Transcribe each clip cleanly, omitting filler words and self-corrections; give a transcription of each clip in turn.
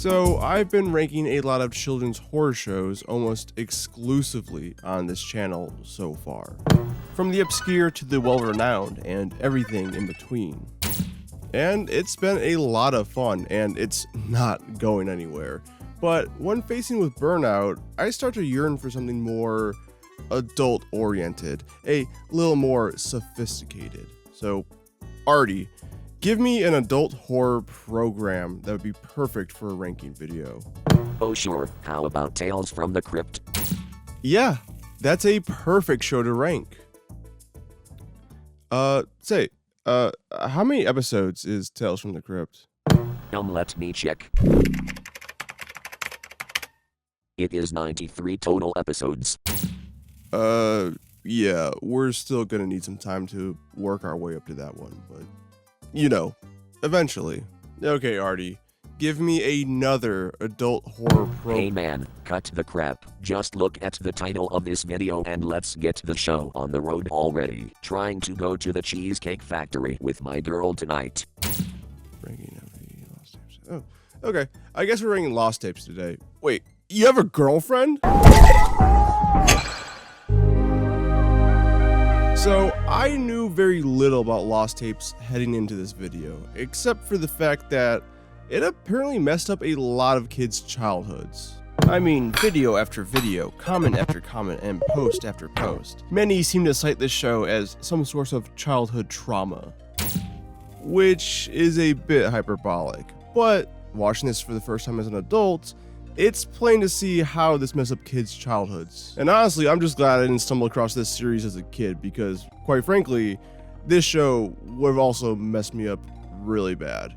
So I've been ranking a lot of children's horror shows almost exclusively on this channel so far. From the obscure to the well-renowned and everything in between. And it's been a lot of fun, and it's not going anywhere. But when facing with burnout, I start to yearn for something more adult-oriented, a little more sophisticated. So, Artie, give me an adult horror program that would be perfect for a ranking video. Oh sure, how about Tales from the Crypt? Yeah, that's a perfect show to rank. How many episodes is Tales from the Crypt? Let me check. It is 93 total episodes. Yeah, we're still gonna need some time to work our way up to that one, but, you know, eventually. Okay, Artie, give me another adult horror program. Hey man, cut the crap. Just look at the title of this video and let's get the show on the road already. Trying to go to the Cheesecake Factory with my girl tonight. Ranking of the Lost Tapes. Oh, okay. I guess we're ranking Lost Tapes today. Wait, you have a girlfriend? So, I knew very little about Lost Tapes heading into this video, except for the fact that it apparently messed up a lot of kids' childhoods. I mean, video after video, comment after comment, and post after post. Many seem to cite this show as some source of childhood trauma, which is a bit hyperbolic, but watching this for the first time as an adult, it's plain to see how this messed up kids' childhoods. And honestly, I'm just glad I didn't stumble across this series as a kid, because, quite frankly, this show would have also messed me up really bad.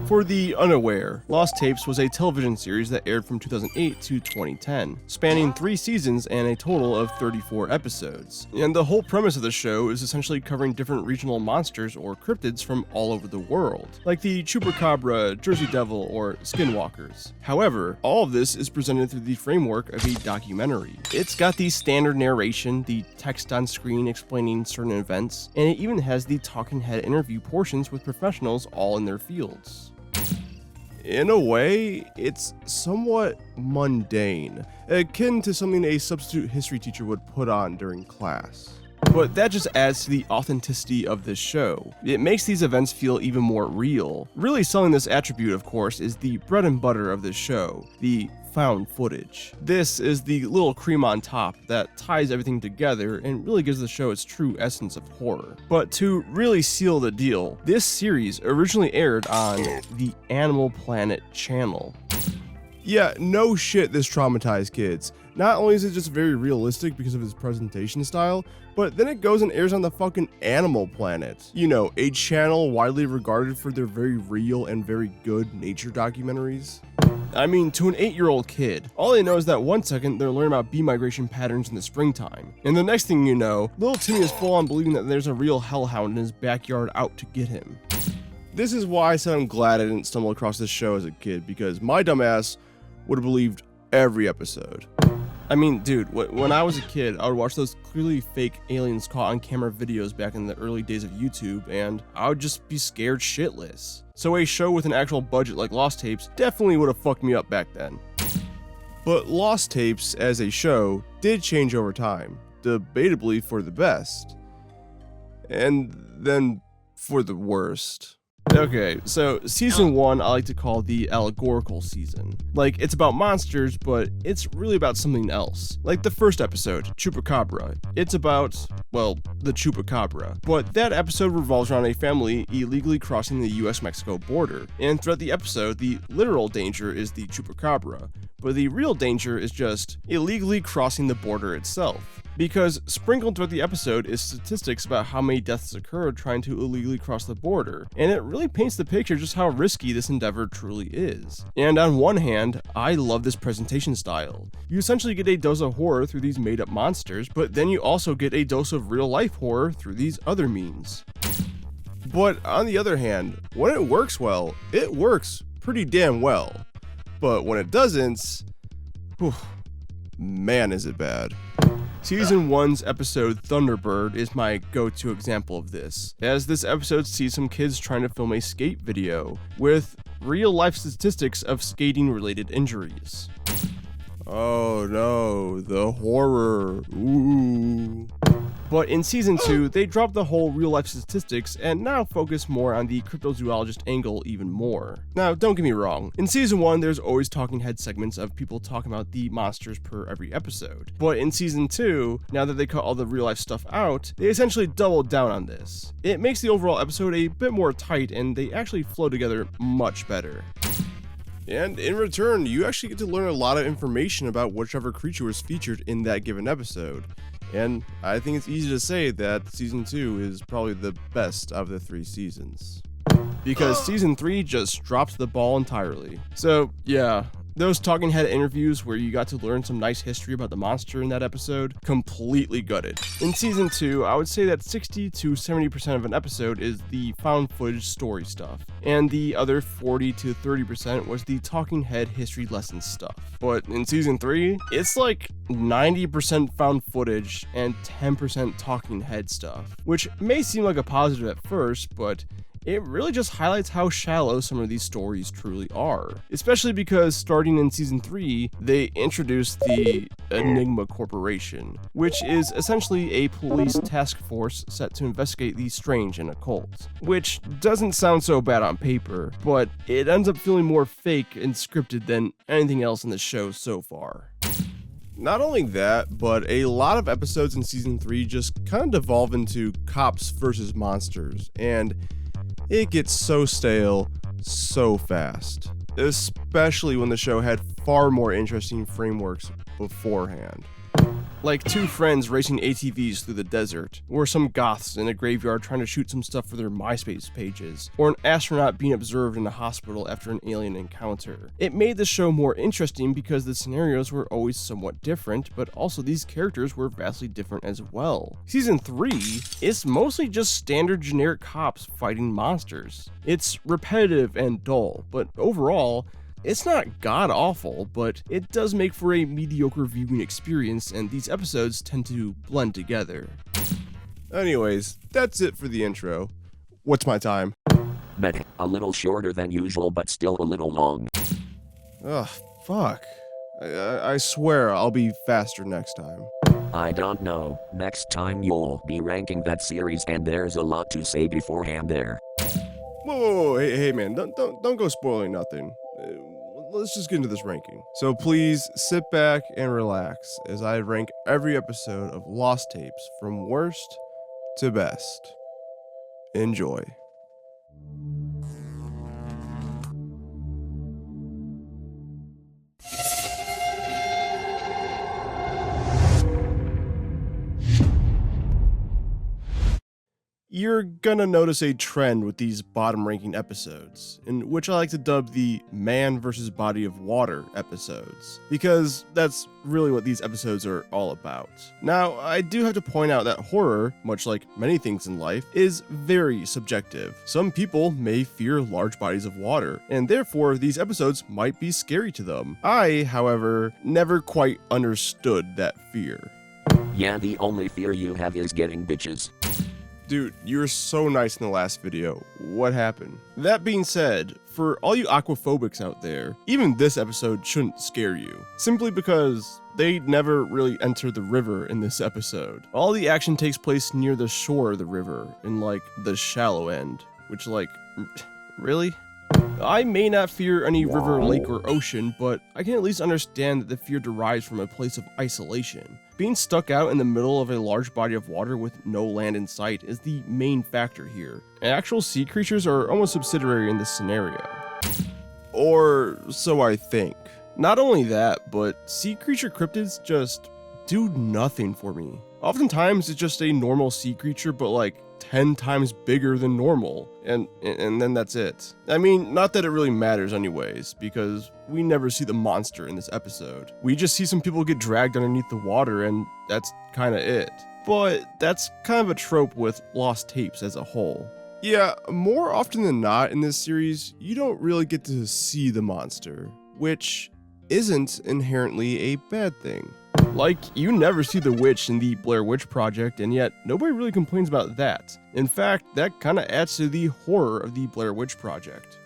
For the unaware, Lost Tapes was a television series that aired from 2008 to 2010, spanning 3 seasons and a total of 34 episodes. And the whole premise of the show is essentially covering different regional monsters or cryptids from all over the world, like the Chupacabra, Jersey Devil, or Skinwalkers. However, all of this is presented through the framework of a documentary. It's got the standard narration, the text on screen explaining certain events, and it even has the talking head interview portions with professionals all in their fields. In a way, it's somewhat mundane, akin to something a substitute history teacher would put on during class. But that just adds to the authenticity of this show. It makes these events feel even more real. Really selling this attribute, of course, is the bread and butter of this show, the found footage. This is the little cream on top that ties everything together and really gives the show its true essence of horror. But to really seal the deal, this series originally aired on the Animal Planet channel. Yeah, no shit, this traumatized kids. Not only is it just very realistic because of its presentation style, but then it goes and airs on the fucking Animal Planet. You know, a channel widely regarded for their very real and very good nature documentaries. I mean, to an 8-year-old kid, all they know is that one second they're learning about bee migration patterns in the springtime, and the next thing you know, little Timmy is full on believing that there's a real hellhound in his backyard out to get him. This is why I said I'm glad I didn't stumble across this show as a kid, because my dumbass would have believed every episode. I mean, dude, when I was a kid, I would watch those clearly fake aliens caught on camera videos back in the early days of YouTube, and I would just be scared shitless. So a show with an actual budget like Lost Tapes definitely would have fucked me up back then. But Lost Tapes as a show did change over time, debatably for the best, and then for the worst. Okay, so season 1 I like to call the allegorical season. Like, it's about monsters, but it's really about something else. Like the first episode, Chupacabra. It's about, well, the Chupacabra. But that episode revolves around a family illegally crossing the US-Mexico border. And throughout the episode, the literal danger is the Chupacabra, but the real danger is just illegally crossing the border itself. Because sprinkled throughout the episode is statistics about how many deaths occurred trying to illegally cross the border, and it really paints the picture just how risky this endeavor truly is. And on one hand, I love this presentation style. You essentially get a dose of horror through these made up monsters, but then you also get a dose of real life horror through these other means. But on the other hand, when it works well, it works pretty damn well. But when it doesn't, man is it bad. Season 1's episode Thunderbird is my go-to example of this, as this episode sees some kids trying to film a skate video with real-life statistics of skating-related injuries. Oh no, the horror, ooh. But in Season 2, they dropped the whole real-life statistics and now focus more on the cryptozoologist angle even more. Now, don't get me wrong, in Season 1 there's always talking head segments of people talking about the monsters per every episode. But in Season 2, now that they cut all the real-life stuff out, they essentially doubled down on this. It makes the overall episode a bit more tight and they actually flow together much better. And in return, you actually get to learn a lot of information about whichever creature was featured in that given episode. And I think it's easy to say that Season 2 is probably the best of the 3 seasons. Because Season 3 just drops the ball entirely. So yeah, those talking head interviews where you got to learn some nice history about the monster in that episode, completely gutted. In Season 2, I would say that 60 to 70% of an episode is the found footage story stuff, and the other 40 to 30% was the talking head history lesson stuff. But in Season 3, it's like 90% found footage and 10% talking head stuff, which may seem like a positive at first, but it really just highlights how shallow some of these stories truly are. Especially because starting in Season 3, they introduced the Enigma Corporation, which is essentially a police task force set to investigate the strange and occult. Which doesn't sound so bad on paper, but it ends up feeling more fake and scripted than anything else in the show so far. Not only that, but a lot of episodes in Season 3 just kind of devolve into cops versus monsters, and it gets so stale so fast, especially when the show had far more interesting frameworks beforehand. Like 2 friends racing ATVs through the desert, or some goths in a graveyard trying to shoot some stuff for their MySpace pages, or an astronaut being observed in a hospital after an alien encounter. It made the show more interesting because the scenarios were always somewhat different, but also these characters were vastly different as well. Season 3 is mostly just standard generic cops fighting monsters. It's repetitive and dull, but overall, it's not god-awful, but it does make for a mediocre viewing experience, and these episodes tend to blend together. Anyways, that's it for the intro. What's my time? But a little shorter than usual, but still a little long. Ugh, fuck. I swear I'll be faster next time. I don't know. Next time you'll be ranking that series, and there's a lot to say beforehand there. Whoa, hey man, don't go spoiling nothing. Let's just get into this ranking. So please sit back and relax as I rank every episode of Lost Tapes from worst to best. Enjoy. You're gonna notice a trend with these bottom ranking episodes, in which I like to dub the man versus body of water episodes, because that's really what these episodes are all about. Now, I do have to point out that horror, much like many things in life, is very subjective. Some people may fear large bodies of water, and therefore these episodes might be scary to them. I, however, never quite understood that fear. Yeah, the only fear you have is getting bitches. Dude, you were so nice in the last video. What happened? That being said, for all you aquaphobics out there, even this episode shouldn't scare you, simply because they never really enter the river in this episode. All the action takes place near the shore of the river, in like the shallow end, which like, really? I may not fear any river, lake, or ocean, but I can at least understand that the fear derives from a place of isolation. Being stuck out in the middle of a large body of water with no land in sight is the main factor here. Actual sea creatures are almost subsidiary in this scenario. Or so I think. Not only that, but sea creature cryptids just do nothing for me. Oftentimes it's just a normal sea creature, but like 10 times bigger than normal, and then that's it. I mean, not that it really matters anyways, because we never see the monster in this episode. We just see some people get dragged underneath the water, and that's kinda it. But that's kind of a trope with Lost Tapes as a whole. Yeah, more often than not in this series, you don't really get to see the monster, which isn't inherently a bad thing. Like, you never see the witch in the Blair Witch Project, and yet nobody really complains about that. In fact, that kinda adds to the horror of the Blair Witch Project.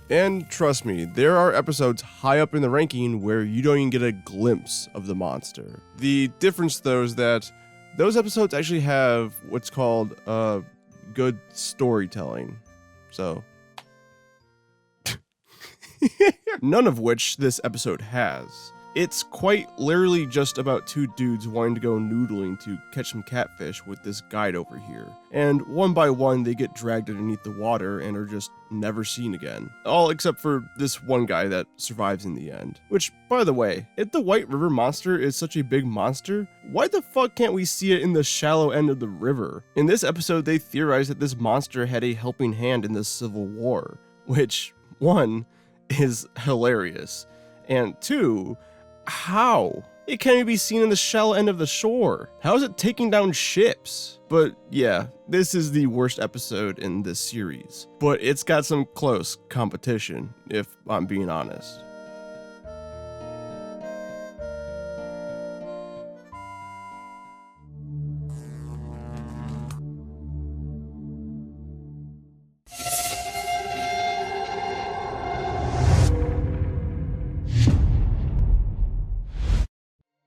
And trust me, there are episodes high up in the ranking where you don't even get a glimpse of the monster. The difference though is that those episodes actually have what's called good storytelling. So none of which this episode has. It's quite literally just about two dudes wanting to go noodling to catch some catfish with this guide over here. And one by one, they get dragged underneath the water and are just never seen again. All except for this one guy that survives in the end. Which, by the way, if the White River monster is such a big monster, why the fuck can't we see it in the shallow end of the river? In this episode, they theorize that this monster had a helping hand in the Civil War. Which, one, is hilarious. And two, how? It can't even be seen in the shallow end of the shore. How is it taking down ships? But yeah, this is the worst episode in this series. But it's got some close competition, if I'm being honest.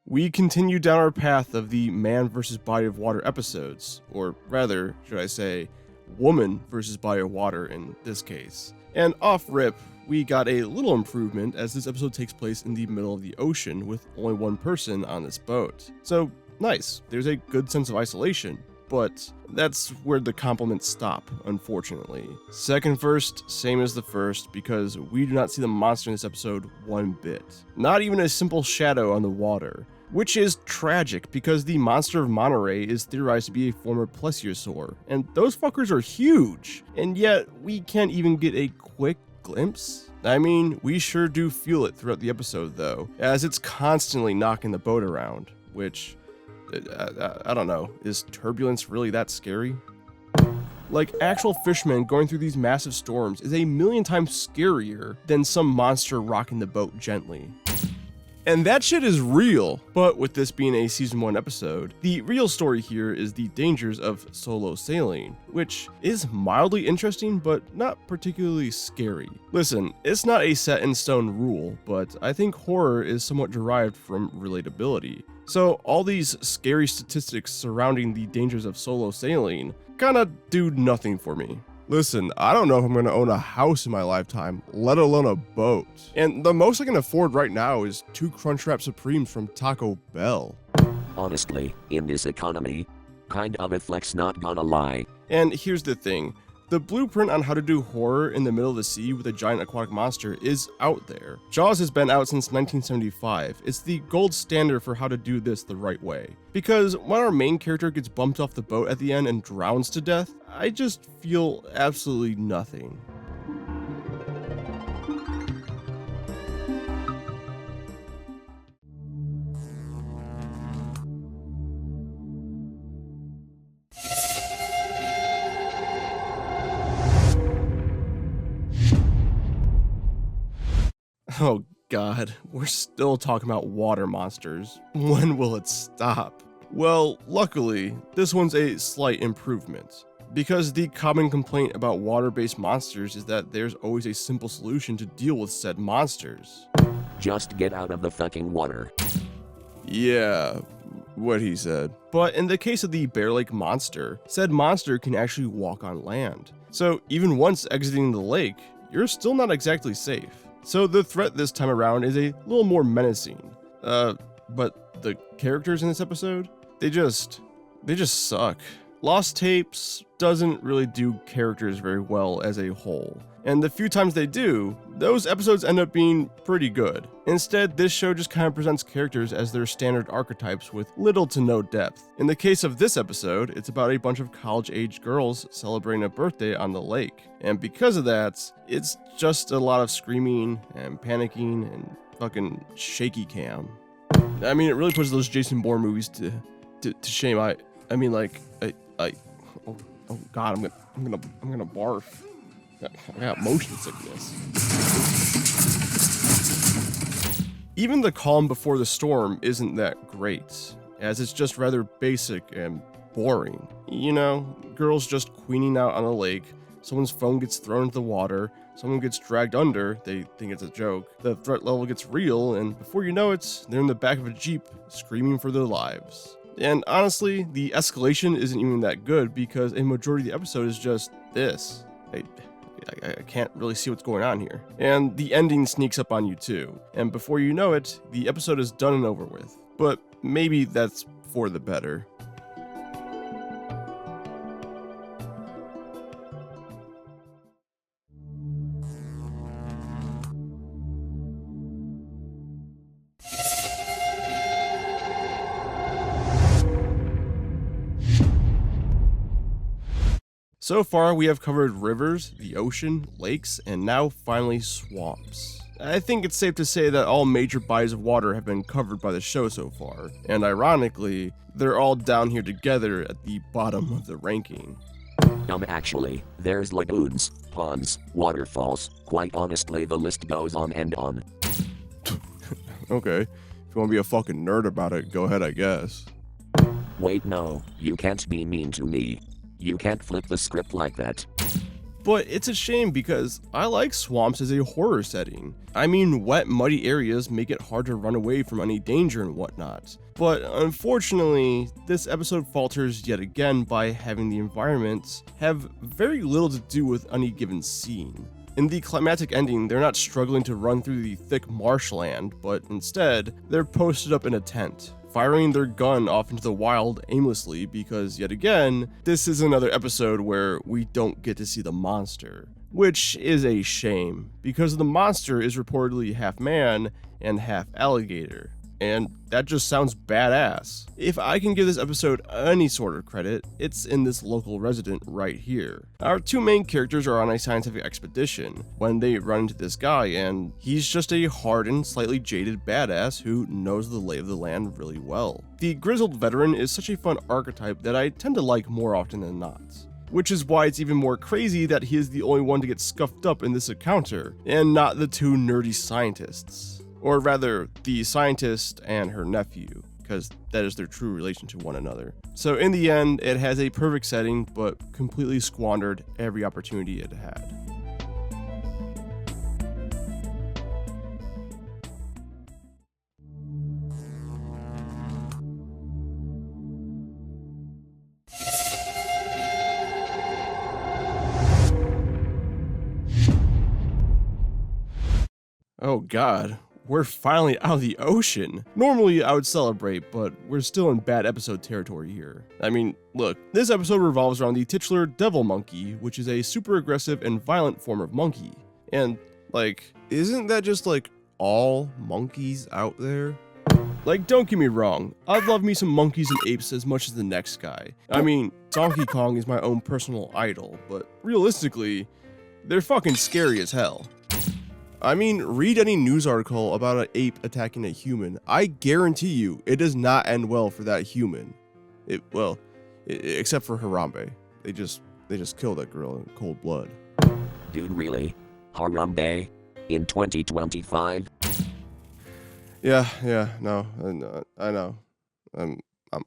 We continue down our path of the man versus body of water episodes, or rather, should I say, woman versus body of water in this case. And off rip, we got a little improvement as this episode takes place in the middle of the ocean with only one person on this boat. So nice, there's a good sense of isolation, but that's where the compliments stop, unfortunately. Second verse, same as the first, because we do not see the monster in this episode one bit. Not even a simple shadow on the water. Which is tragic because the monster of Monterey is theorized to be a former plesiosaur, and those fuckers are huge, and yet we can't even get a quick glimpse? I mean, we sure do feel it throughout the episode though, as it's constantly knocking the boat around, which, I don't know, is turbulence really that scary? Like, actual fishermen going through these massive storms is a million times scarier than some monster rocking the boat gently. And that shit is real, but with this being a season 1 episode, the real story here is the dangers of solo sailing, which is mildly interesting, but not particularly scary. Listen, it's not a set in stone rule, but I think horror is somewhat derived from relatability. So all these scary statistics surrounding the dangers of solo sailing kinda do nothing for me. Listen, I don't know if I'm going to own a house in my lifetime, let alone a boat. And the most I can afford right now is 2 Crunchwrap Supremes from Taco Bell. Honestly, in this economy, kind of a flex, not gonna lie. And here's the thing. The blueprint on how to do horror in the middle of the sea with a giant aquatic monster is out there. Jaws has been out since 1975. It's the gold standard for how to do this the right way. Because when our main character gets bumped off the boat at the end and drowns to death, I just feel absolutely nothing. Oh god, we're still talking about water monsters. When will it stop? Well, luckily, this one's a slight improvement. Because the common complaint about water-based monsters is that there's always a simple solution to deal with said monsters. Just get out of the fucking water. Yeah, what he said. But in the case of the Bear Lake monster, said monster can actually walk on land. So even once exiting the lake, you're still not exactly safe. So the threat this time around is a little more menacing. But the characters in this episode, they just suck. Lost Tapes doesn't really do characters very well as a whole. And the few times they do, those episodes end up being pretty good. Instead, this show just kind of presents characters as their standard archetypes with little to no depth. In the case of this episode, it's about a bunch of college-age girls celebrating a birthday on the lake. And because of that, it's just a lot of screaming and panicking and fucking shaky cam. I mean, it really puts those Jason Bourne movies to shame. Oh god, I'm gonna barf. I got motion sickness. Even the calm before the storm isn't that great, as it's just rather basic and boring. You know, girls just queening out on a lake, someone's phone gets thrown into the water, someone gets dragged under, they think it's a joke, the threat level gets real, and before you know it, they're in the back of a Jeep screaming for their lives. And honestly, the escalation isn't even that good because a majority of the episode is just this. I can't really see what's going on here. And the ending sneaks up on you too. And before you know it, the episode is done and over with. But maybe that's for the better. So far, we have covered rivers, the ocean, lakes, and now finally swamps. I think it's safe to say that all major bodies of water have been covered by the show so far, and ironically, they're all down here together at the bottom of the ranking. Actually, there's lagoons, ponds, waterfalls, quite honestly the list goes on and on. Okay, if you want to be a fucking nerd about it, go ahead I guess. Wait no, you can't be mean to me. You can't flip the script like that. But it's a shame because I like swamps as a horror setting. I mean, wet, muddy areas make it hard to run away from any danger and whatnot. But unfortunately, this episode falters yet again by having the environments have very little to do with any given scene. In the climactic ending, they're not struggling to run through the thick marshland, but instead, they're posted up in a tent, firing their gun off into the wild aimlessly because, yet again, this is another episode where we don't get to see the monster. Which is a shame, because the monster is reportedly half man and half alligator. And that just sounds badass. If I can give this episode any sort of credit, it's in this local resident right here. Our two main characters are on a scientific expedition when they run into this guy, and he's just a hardened, slightly jaded badass who knows the lay of the land really well. The grizzled veteran is such a fun archetype that I tend to like more often than not. Which is why it's even more crazy that he is the only one to get scuffed up in this encounter, and not the two nerdy scientists. Or rather, the scientist and her nephew, because that is their true relation to one another. So in the end, it has a perfect setting, but completely squandered every opportunity it had. Oh god. We're finally out of the ocean. Normally I would celebrate, but we're still in bad episode territory here. I mean, look, this episode revolves around the titular devil monkey, which is a super aggressive and violent form of monkey. And, like, isn't that just like all monkeys out there? Like, don't get me wrong, I'd love me some monkeys and apes as much as the next guy. I mean, Donkey Kong is my own personal idol, but realistically, they're fucking scary as hell. I mean, read any news article about an ape attacking a human. I guarantee you, it does not end well for that human. Except for Harambe. They just killed that girl in cold blood. Dude, really? Harambe? In 2025? Yeah, no, I know.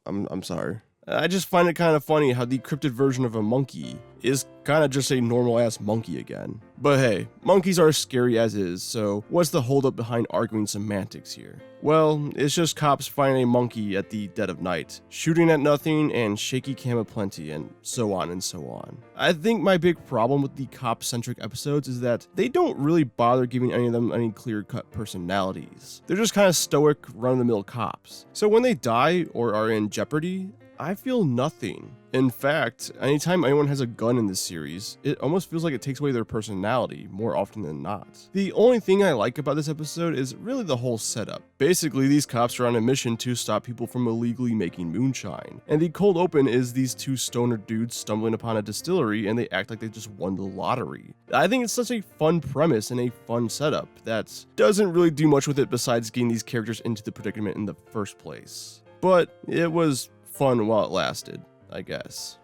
I'm sorry. I just find it kind of funny how the cryptid version of a monkey is kind of just a normal ass monkey again. But hey, monkeys are scary as is, so what's the holdup behind arguing semantics here? Well, it's just cops finding a monkey at the dead of night, shooting at nothing and shaky cam aplenty, and so on and so on. I think my big problem with the cop-centric episodes is that they don't really bother giving any of them any clear-cut personalities. They're just kind of stoic, run-of-the-mill cops. So when they die or are in jeopardy, I feel nothing. In fact, anytime anyone has a gun in this series, it almost feels like it takes away their personality more often than not. The only thing I like about this episode is really the whole setup. Basically, these cops are on a mission to stop people from illegally making moonshine, and the cold open is these two stoner dudes stumbling upon a distillery and they act like they just won the lottery. I think it's such a fun premise and a fun setup that doesn't really do much with it besides getting these characters into the predicament in the first place. But it was fun while it lasted, I guess.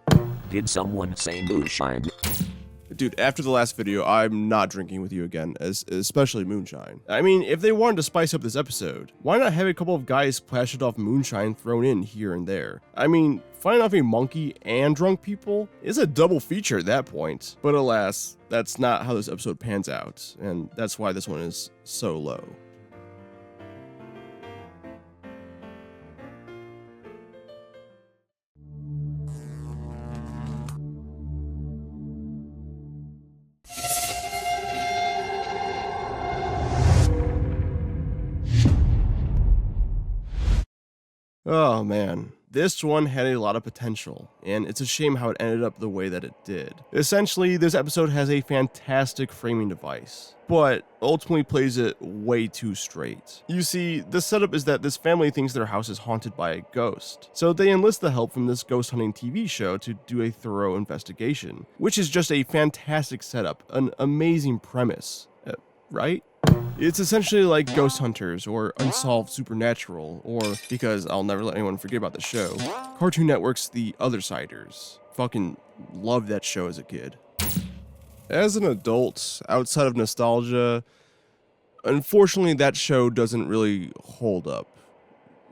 Did someone say moonshine? Dude, after the last video, I'm not drinking with you again, especially moonshine. I mean, if they wanted to spice up this episode, why not have a couple of guys splash it off moonshine thrown in here and there? I mean, fighting off a monkey and drunk people is a double feature at that point. But alas, that's not how this episode pans out, and that's why this one is so low. Oh man, this one had a lot of potential, and it's a shame how it ended up the way that it did. Essentially, this episode has a fantastic framing device, but ultimately plays it way too straight. You see, the setup is that this family thinks their house is haunted by a ghost, so they enlist the help from this ghost hunting TV show to do a thorough investigation, which is just a fantastic setup, an amazing premise, right? It's essentially like Ghost Hunters or Unsolved Supernatural, or, because I'll never let anyone forget about the show, Cartoon Network's The Othersiders. Fucking loved that show as a kid. As an adult, outside of nostalgia, unfortunately that show doesn't really hold up.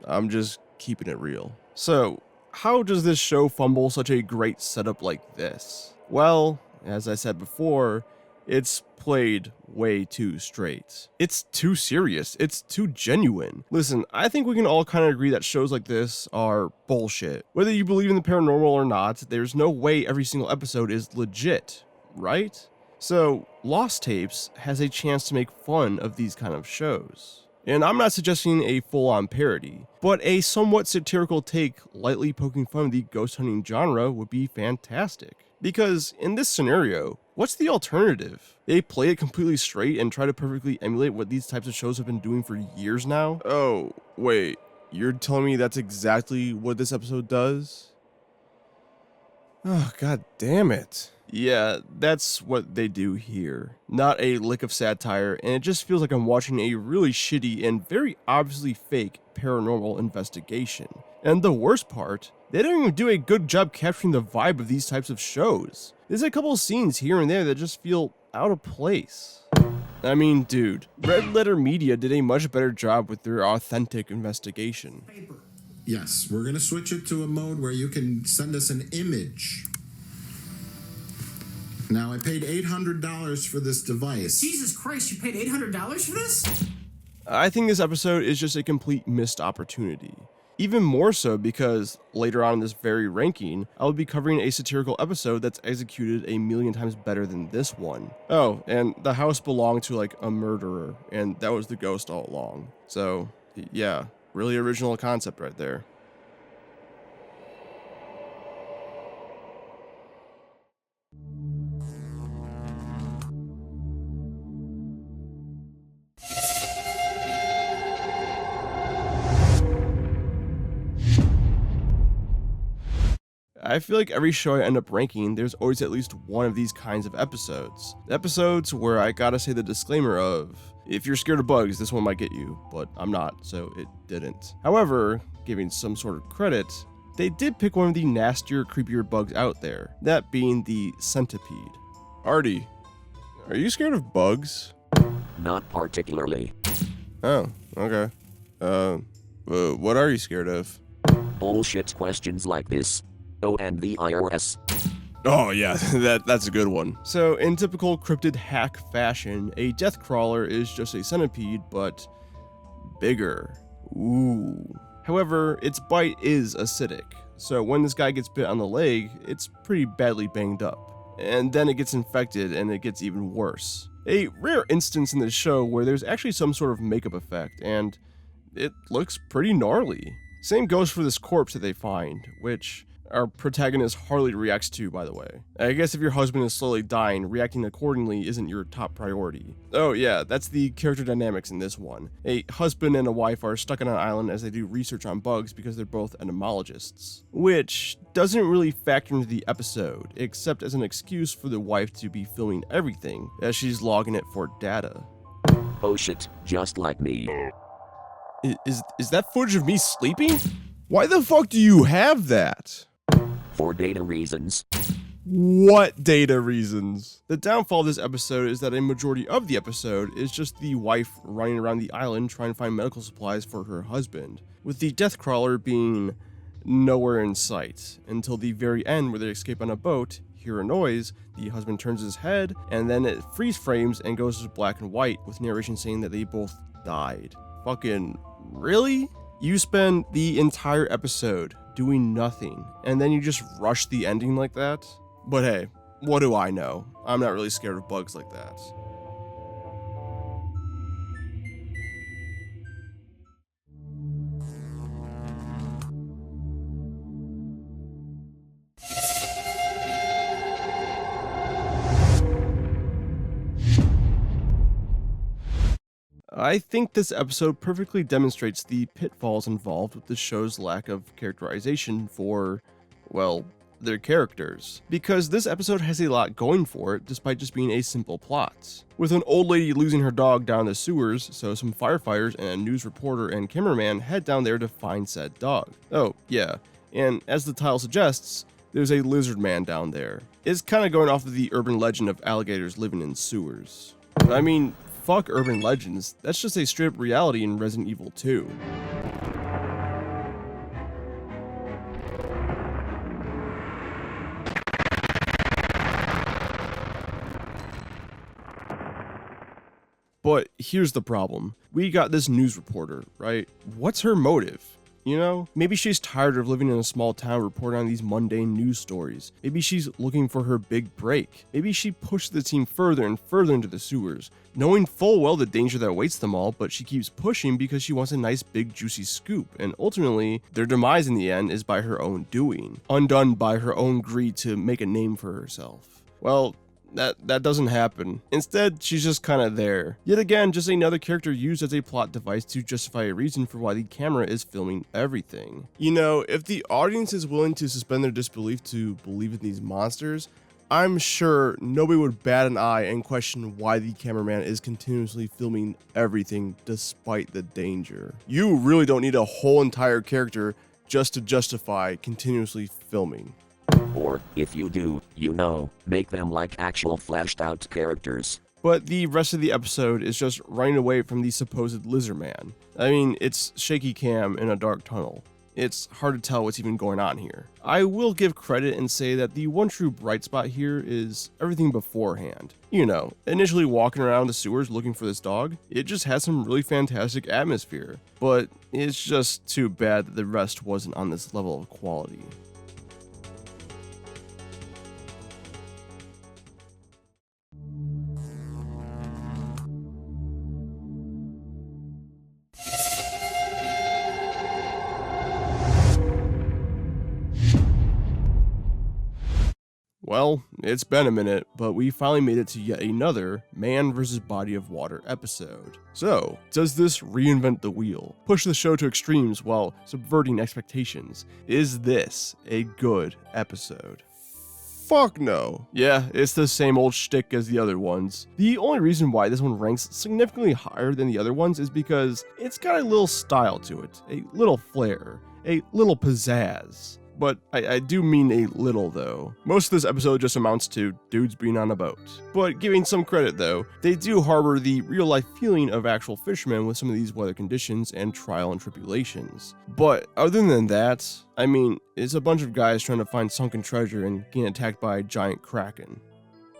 I'm just keeping it real. So, how does this show fumble such a great setup like this? Well, as I said before, it's played way too straight. It's too serious. It's too genuine. Listen, I think we can all kind of agree that shows like this are bullshit. Whether you believe in the paranormal or not, there's no way every single episode is legit, right? So, Lost Tapes has a chance to make fun of these kind of shows. And I'm not suggesting a full-on parody, but a somewhat satirical take lightly poking fun of the ghost hunting genre would be fantastic. Because in this scenario, what's the alternative? They play it completely straight and try to perfectly emulate what these types of shows have been doing for years now? Oh, wait, you're telling me that's exactly what this episode does? Oh, god damn it. Yeah, that's what they do here. Not a lick of satire, and it just feels like I'm watching a really shitty and very obviously fake paranormal investigation. And the worst part, they don't even do a good job capturing the vibe of these types of shows. There's a couple of scenes here and there that just feel out of place. I mean, dude, Red Letter Media did a much better job with their authentic investigation. Yes, we're going to switch it to a mode where you can send us an image. Now, I paid $800 for this device. Jesus Christ, you paid $800 for this? I think this episode is just a complete missed opportunity. Even more so because later on in this very ranking, I will be covering a satirical episode that's executed a million times better than this one. Oh, and the house belonged to like a murderer, and that was the ghost all along. So, yeah, really original concept right there. I feel like every show I end up ranking, there's always at least one of these kinds of episodes. Episodes where I gotta say the disclaimer of, if you're scared of bugs, this one might get you, but I'm not, so it didn't. However, giving some sort of credit, they did pick one of the nastier, creepier bugs out there, that being the centipede. Artie, are you scared of bugs? Not particularly. Oh, okay. What are you scared of? Bullshit questions like this. Oh, and the IRS. Oh yeah, that's a good one. So in typical cryptid hack fashion, a death crawler is just a centipede, but bigger. Ooh. However, its bite is acidic, so when this guy gets bit on the leg, it's pretty badly banged up. And then it gets infected and it gets even worse. A rare instance in this show where there's actually some sort of makeup effect, and it looks pretty gnarly. Same goes for this corpse that they find, which our protagonist hardly reacts to, by the way. I guess if your husband is slowly dying, reacting accordingly isn't your top priority. Oh yeah, that's the character dynamics in this one. A husband and a wife are stuck on an island as they do research on bugs because they're both entomologists. Which doesn't really factor into the episode, except as an excuse for the wife to be filming everything, as she's logging it for data. Oh shit, just like me. Is that footage of me sleeping? Why the fuck do you have that? For data reasons. What data reasons? The downfall of this episode is that a majority of the episode is just the wife running around the island trying to find medical supplies for her husband, with the death crawler being nowhere in sight until the very end where they escape on a boat, hear a noise, the husband turns his head, and then it freeze frames and goes to black and white with narration saying that they both died. Fucking really? You spend the entire episode doing nothing, and then you just rush the ending like that? But hey, what do I know? I'm not really scared of bugs like that. I think this episode perfectly demonstrates the pitfalls involved with the show's lack of characterization for, well, their characters. Because this episode has a lot going for it despite just being a simple plot. With an old lady losing her dog down the sewers, so some firefighters and a news reporter and cameraman head down there to find said dog. Oh, yeah, and as the title suggests, there's a lizard man down there. It's kind of going off of the urban legend of alligators living in sewers. I mean, fuck urban legends, that's just a straight up reality in Resident Evil 2. But here's the problem. We got this news reporter, right? What's her motive? You know, maybe she's tired of living in a small town reporting on these mundane news stories. Maybe she's looking for her big break. Maybe she pushed the team further and further into the sewers, knowing full well the danger that awaits them all, but she keeps pushing because she wants a nice big juicy scoop, and ultimately, their demise in the end is by her own doing, undone by her own greed to make a name for herself. Well, that doesn't happen. Instead, she's just kind of there. Yet again, just another character used as a plot device to justify a reason for why the camera is filming everything. You know, if the audience is willing to suspend their disbelief to believe in these monsters, I'm sure nobody would bat an eye and question why the cameraman is continuously filming everything despite the danger. You really don't need a whole entire character just to justify continuously filming. Or, if you do, you know, make them like actual fleshed out characters. But the rest of the episode is just running away from the supposed lizard man. I mean, it's shaky cam in a dark tunnel. It's hard to tell what's even going on here. I will give credit and say that the one true bright spot here is everything beforehand. You know, initially walking around the sewers looking for this dog, it just has some really fantastic atmosphere. But it's just too bad that the rest wasn't on this level of quality. Well, it's been a minute, but we finally made it to yet another man vs. body of water episode. So, does this reinvent the wheel? Push the show to extremes while subverting expectations? Is this a good episode? Fuck no. Yeah, it's the same old shtick as the other ones. The only reason why this one ranks significantly higher than the other ones is because it's got a little style to it, a little flair, a little pizzazz. But I do mean a little though. Most of this episode just amounts to dudes being on a boat. But giving some credit though, they do harbor the real life feeling of actual fishermen with some of these weather conditions and trial and tribulations. But other than that, I mean, it's a bunch of guys trying to find sunken treasure and getting attacked by a giant kraken.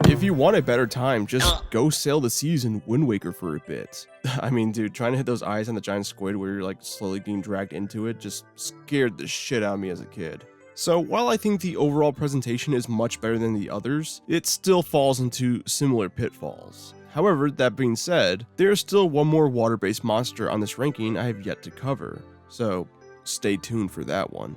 If you want a better time, just go sail the seas in Wind Waker for a bit. I mean, dude, trying to hit those eyes on the giant squid where you're like slowly getting dragged into it just scared the shit out of me as a kid. So while I think the overall presentation is much better than the others, it still falls into similar pitfalls. However, that being said, there's still one more water-based monster on this ranking I have yet to cover, so stay tuned for that one.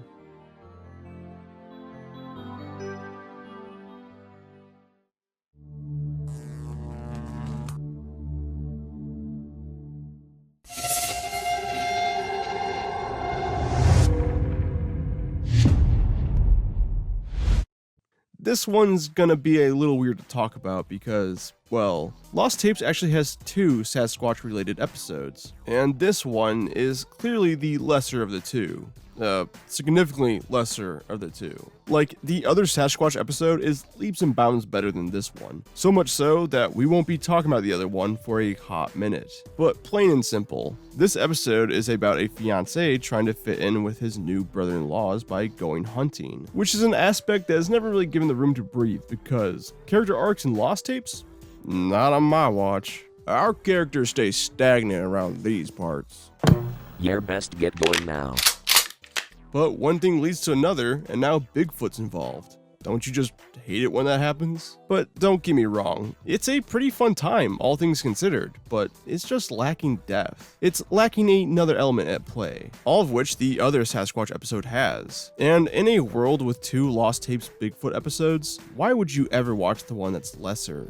This one's gonna be a little weird to talk about because Well, Lost Tapes actually has 2 Sasquatch-related episodes, and this one is clearly the lesser of the 2. Significantly lesser of the 2. Like, the other Sasquatch episode is leaps and bounds better than this one. So much so that we won't be talking about the other one for a hot minute. But plain and simple, this episode is about a fiancé trying to fit in with his new brother-in-laws by going hunting, which is an aspect that is never really given the room to breathe because character arcs in Lost Tapes? Not on my watch. Our characters stay stagnant around these parts. Your best get going now. But one thing leads to another, and now Bigfoot's involved. Don't you just hate it when that happens? But don't get me wrong, it's a pretty fun time, all things considered, but it's just lacking depth. It's lacking another element at play, all of which the other Sasquatch episode has. And in a world with 2 Lost Tapes Bigfoot episodes, why would you ever watch the one that's lesser?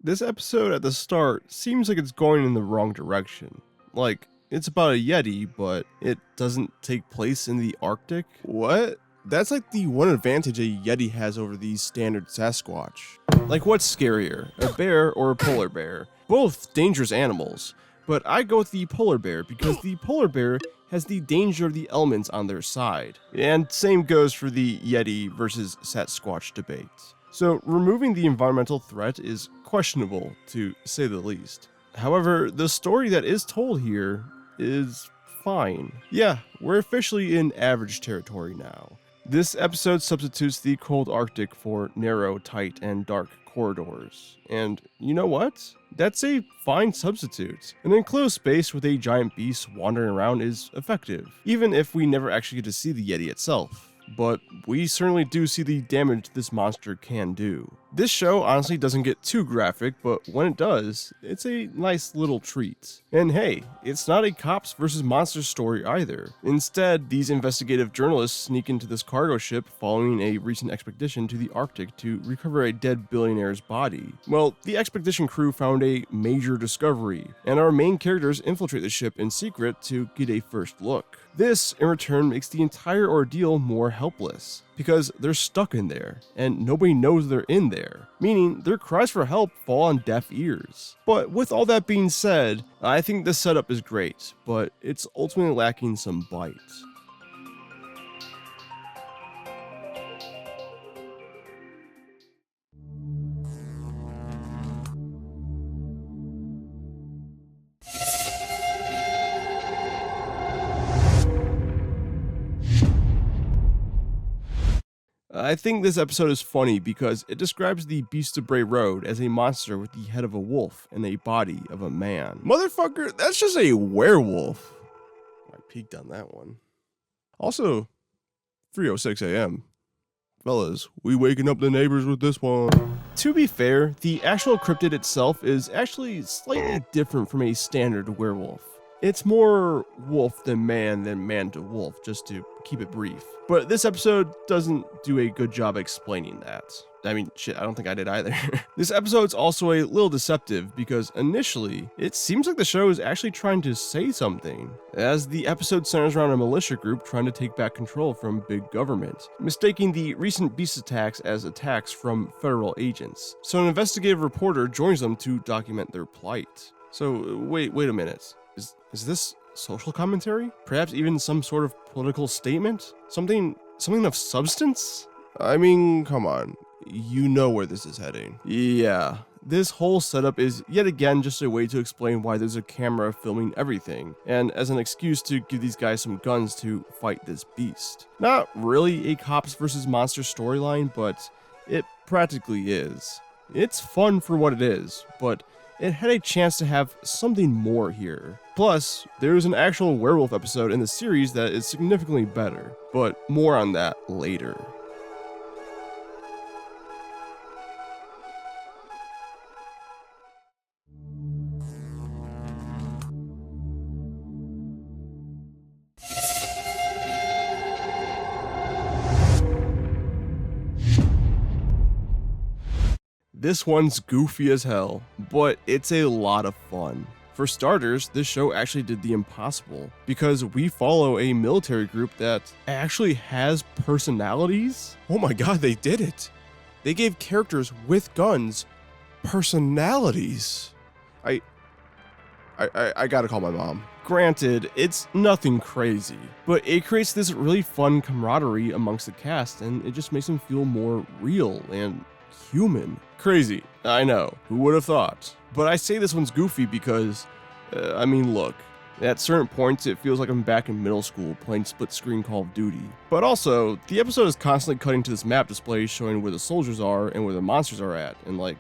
This episode at the start seems like it's going in the wrong direction. Like, it's about a Yeti, but it doesn't take place in the Arctic? What? That's like the one advantage a Yeti has over the standard Sasquatch. Like, what's scarier, a bear or a polar bear? Both dangerous animals, but I go with the polar bear because the polar bear has the danger of the elements on their side. And same goes for the Yeti versus Sasquatch debate. So removing the environmental threat is questionable, to say the least. However, the story that is told here is fine. Yeah, we're officially in average territory now. This episode substitutes the cold Arctic for narrow, tight, and dark corridors. And you know what? That's a fine substitute. An enclosed space with a giant beast wandering around is effective, even if we never actually get to see the Yeti itself. But we certainly do see the damage this monster can do. This show honestly doesn't get too graphic, but when it does, it's a nice little treat. And hey, it's not a cops versus monsters story either. Instead, these investigative journalists sneak into this cargo ship following a recent expedition to the Arctic to recover a dead billionaire's body. Well, the expedition crew found a major discovery, and our main characters infiltrate the ship in secret to get a first look. This, in return, makes the entire ordeal more helpless, because they're stuck in there, and nobody knows they're in there, meaning their cries for help fall on deaf ears. But with all that being said, I think the setup is great, but it's ultimately lacking some bite. I think this episode is funny because it describes the Beast of Bray Road as a monster with the head of a wolf and a body of a man. Motherfucker, that's just a werewolf. I peeked on that one. Also, 3:06 a.m. Fellas, we waking up the neighbors with this one. To be fair, the actual cryptid itself is actually slightly different from a standard werewolf. It's more wolf than man to wolf, just to keep it brief. But this episode doesn't do a good job explaining that. I mean, shit, I don't think I did either. This episode's also a little deceptive because initially, it seems like the show is actually trying to say something, as the episode centers around a militia group trying to take back control from big government, mistaking the recent beast attacks as attacks from federal agents. So an investigative reporter joins them to document their plight. So wait a minute. Is this social commentary? Perhaps even some sort of political statement? Something of substance? I mean, come on. You know where this is heading. Yeah, this whole setup is yet again just a way to explain why there's a camera filming everything, and as an excuse to give these guys some guns to fight this beast. Not really a cops versus monster storyline, but it practically is. It's fun for what it is, but it had a chance to have something more here. Plus, there's an actual werewolf episode in the series that is significantly better, but more on that later. This one's goofy as hell, but it's a lot of fun. For starters, this show actually did the impossible, because we follow a military group that actually has personalities. Oh my god, they did it! They gave characters with guns personalities. I gotta call my mom. Granted, it's nothing crazy, but it creates this really fun camaraderie amongst the cast, and it just makes them feel more real and human. Crazy, I know, who would have thought? But I say this one's goofy because, I mean, look, at certain points it feels like I'm back in middle school playing split screen Call of Duty. But also, the episode is constantly cutting to this map display showing where the soldiers are and where the monsters are at, and like,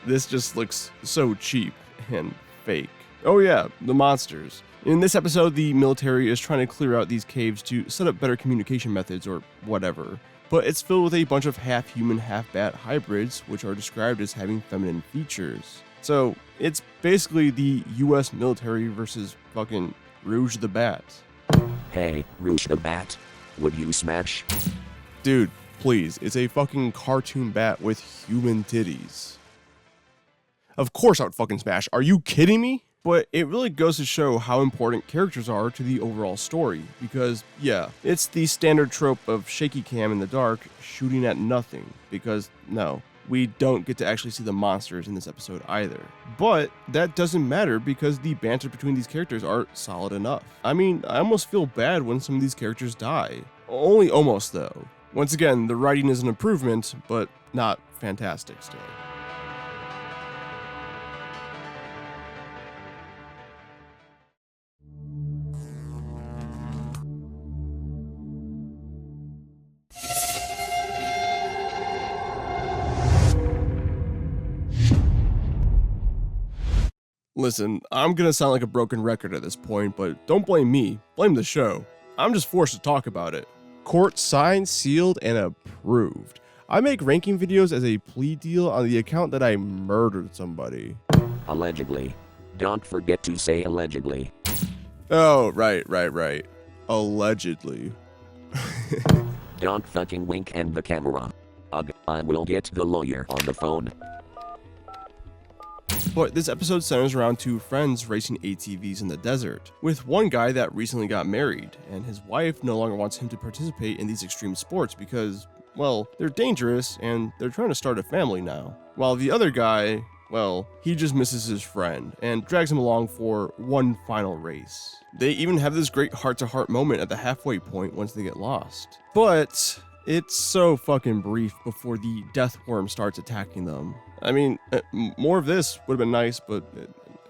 this just looks so cheap and fake. Oh yeah, the monsters. In this episode, the military is trying to clear out these caves to set up better communication methods or whatever. But it's filled with a bunch of half-human, half-bat hybrids, which are described as having feminine features. So, it's basically the US military versus fucking Rouge the Bat. Hey, Rouge the Bat, would you smash? Dude, please, it's a fucking cartoon bat with human titties. Of course I would fucking smash, are you kidding me? But it really goes to show how important characters are to the overall story, because, yeah, it's the standard trope of shaky cam in the dark shooting at nothing, because, no, we don't get to actually see the monsters in this episode either. But that doesn't matter because the banter between these characters are solid enough. I mean, I almost feel bad when some of these characters die. Only almost, though. Once again, the writing is an improvement, but not fantastic still. Listen, I'm gonna sound like a broken record at this point, but don't blame me, blame the show. I'm just forced to talk about it. Court signed, sealed, and approved. I make ranking videos as a plea deal on the account that I murdered somebody. Allegedly. Don't forget to say allegedly. Oh, right. Allegedly. Don't fucking wink at the camera. Ugh, I will get the lawyer on the phone. But this episode centers around two friends racing ATVs in the desert, with one guy that recently got married, and his wife no longer wants him to participate in these extreme sports because, well, they're dangerous and they're trying to start a family now. While the other guy, well, he just misses his friend and drags him along for one final race. They even have this great heart-to-heart moment at the halfway point once they get lost. But it's so fucking brief before the death worm starts attacking them. I mean, more of this would have been nice, but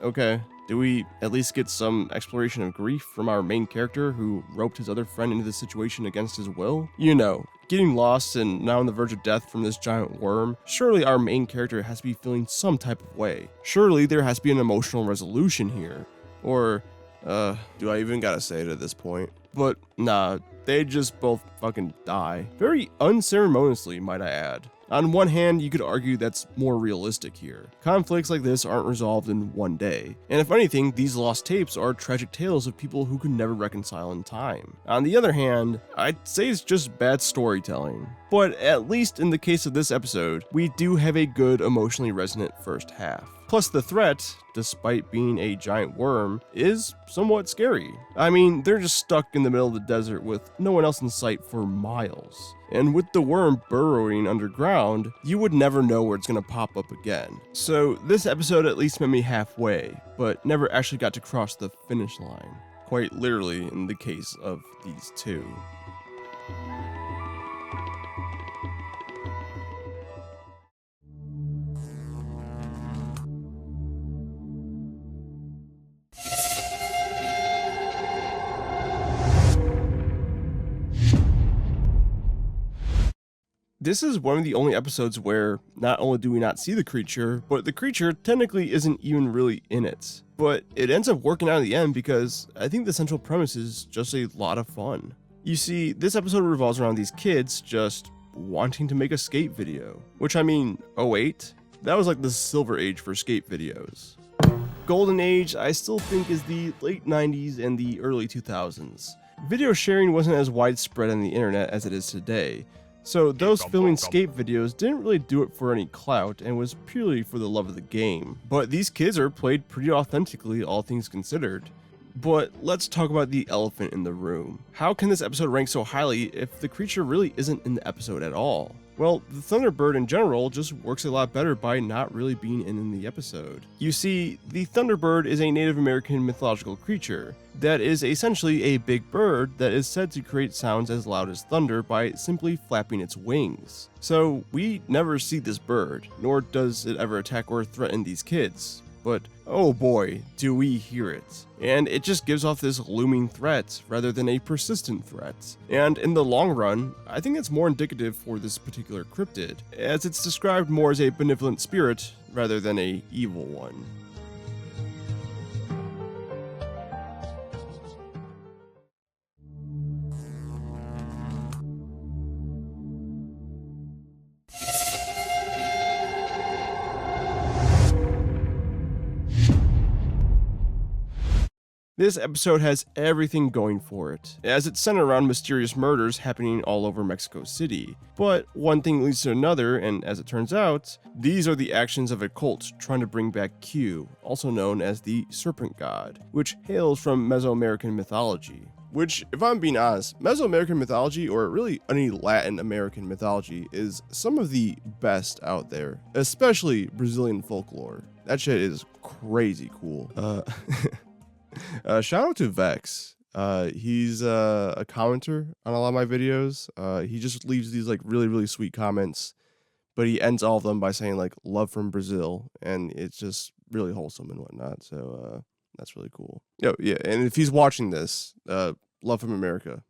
okay. Do we at least get some exploration of grief from our main character who roped his other friend into the situation against his will? You know, getting lost and now on the verge of death from this giant worm, surely our main character has to be feeling some type of way. Surely there has to be an emotional resolution here. Or, do I even gotta say it at this point? But nah, they just both fucking die. Very unceremoniously, might I add. On one hand, you could argue that's more realistic here. Conflicts like this aren't resolved in one day. And if anything, these lost tapes are tragic tales of people who could never reconcile in time. On the other hand, I'd say it's just bad storytelling. But at least in the case of this episode, we do have a good emotionally resonant first half. Plus the threat, despite being a giant worm, is somewhat scary. I mean, they're just stuck in the middle of the desert with no one else in sight for miles. And with the worm burrowing underground, you would never know where it's gonna pop up again. So this episode at least met me halfway, but never actually got to cross the finish line. Quite literally in the case of these two. This is one of the only episodes where not only do we not see the creature, but the creature technically isn't even really in it. But it ends up working out in the end because I think the central premise is just a lot of fun. You see, this episode revolves around these kids just wanting to make a skate video. Which I mean, 08? That was like the silver age for skate videos. Golden age, I still think, is the late 90s and the early 2000s. Video sharing wasn't as widespread on the internet as it is today. So those filming skate videos didn't really do it for any clout and was purely for the love of the game. But these kids are played pretty authentically, all things considered. But let's talk about the elephant in the room. How can this episode rank so highly if the creature really isn't in the episode at all? Well, the Thunderbird in general just works a lot better by not really being in the episode. You see, the Thunderbird is a Native American mythological creature that is essentially a big bird that is said to create sounds as loud as thunder by simply flapping its wings. So we never see this bird, nor does it ever attack or threaten these kids. But oh boy, do we hear it. And it just gives off this looming threat rather than a persistent threat. And in the long run, I think it's more indicative for this particular cryptid, as it's described more as a benevolent spirit rather than a evil one. This episode has everything going for it, as it's centered around mysterious murders happening all over Mexico City. But one thing leads to another, and as it turns out, these are the actions of a cult trying to bring back Q, also known as the Serpent God, which hails from Mesoamerican mythology. Which, if I'm being honest, Mesoamerican mythology, or really any Latin American mythology, is some of the best out there, especially Brazilian folklore. That shit is crazy cool. Shout out to Vex. He's a commenter on a lot of my videos. He just leaves these like really sweet comments, but he ends all of them by saying like love from Brazil, and it's just really wholesome and whatnot. So that's really cool. Yeah, and if he's watching this, love from America.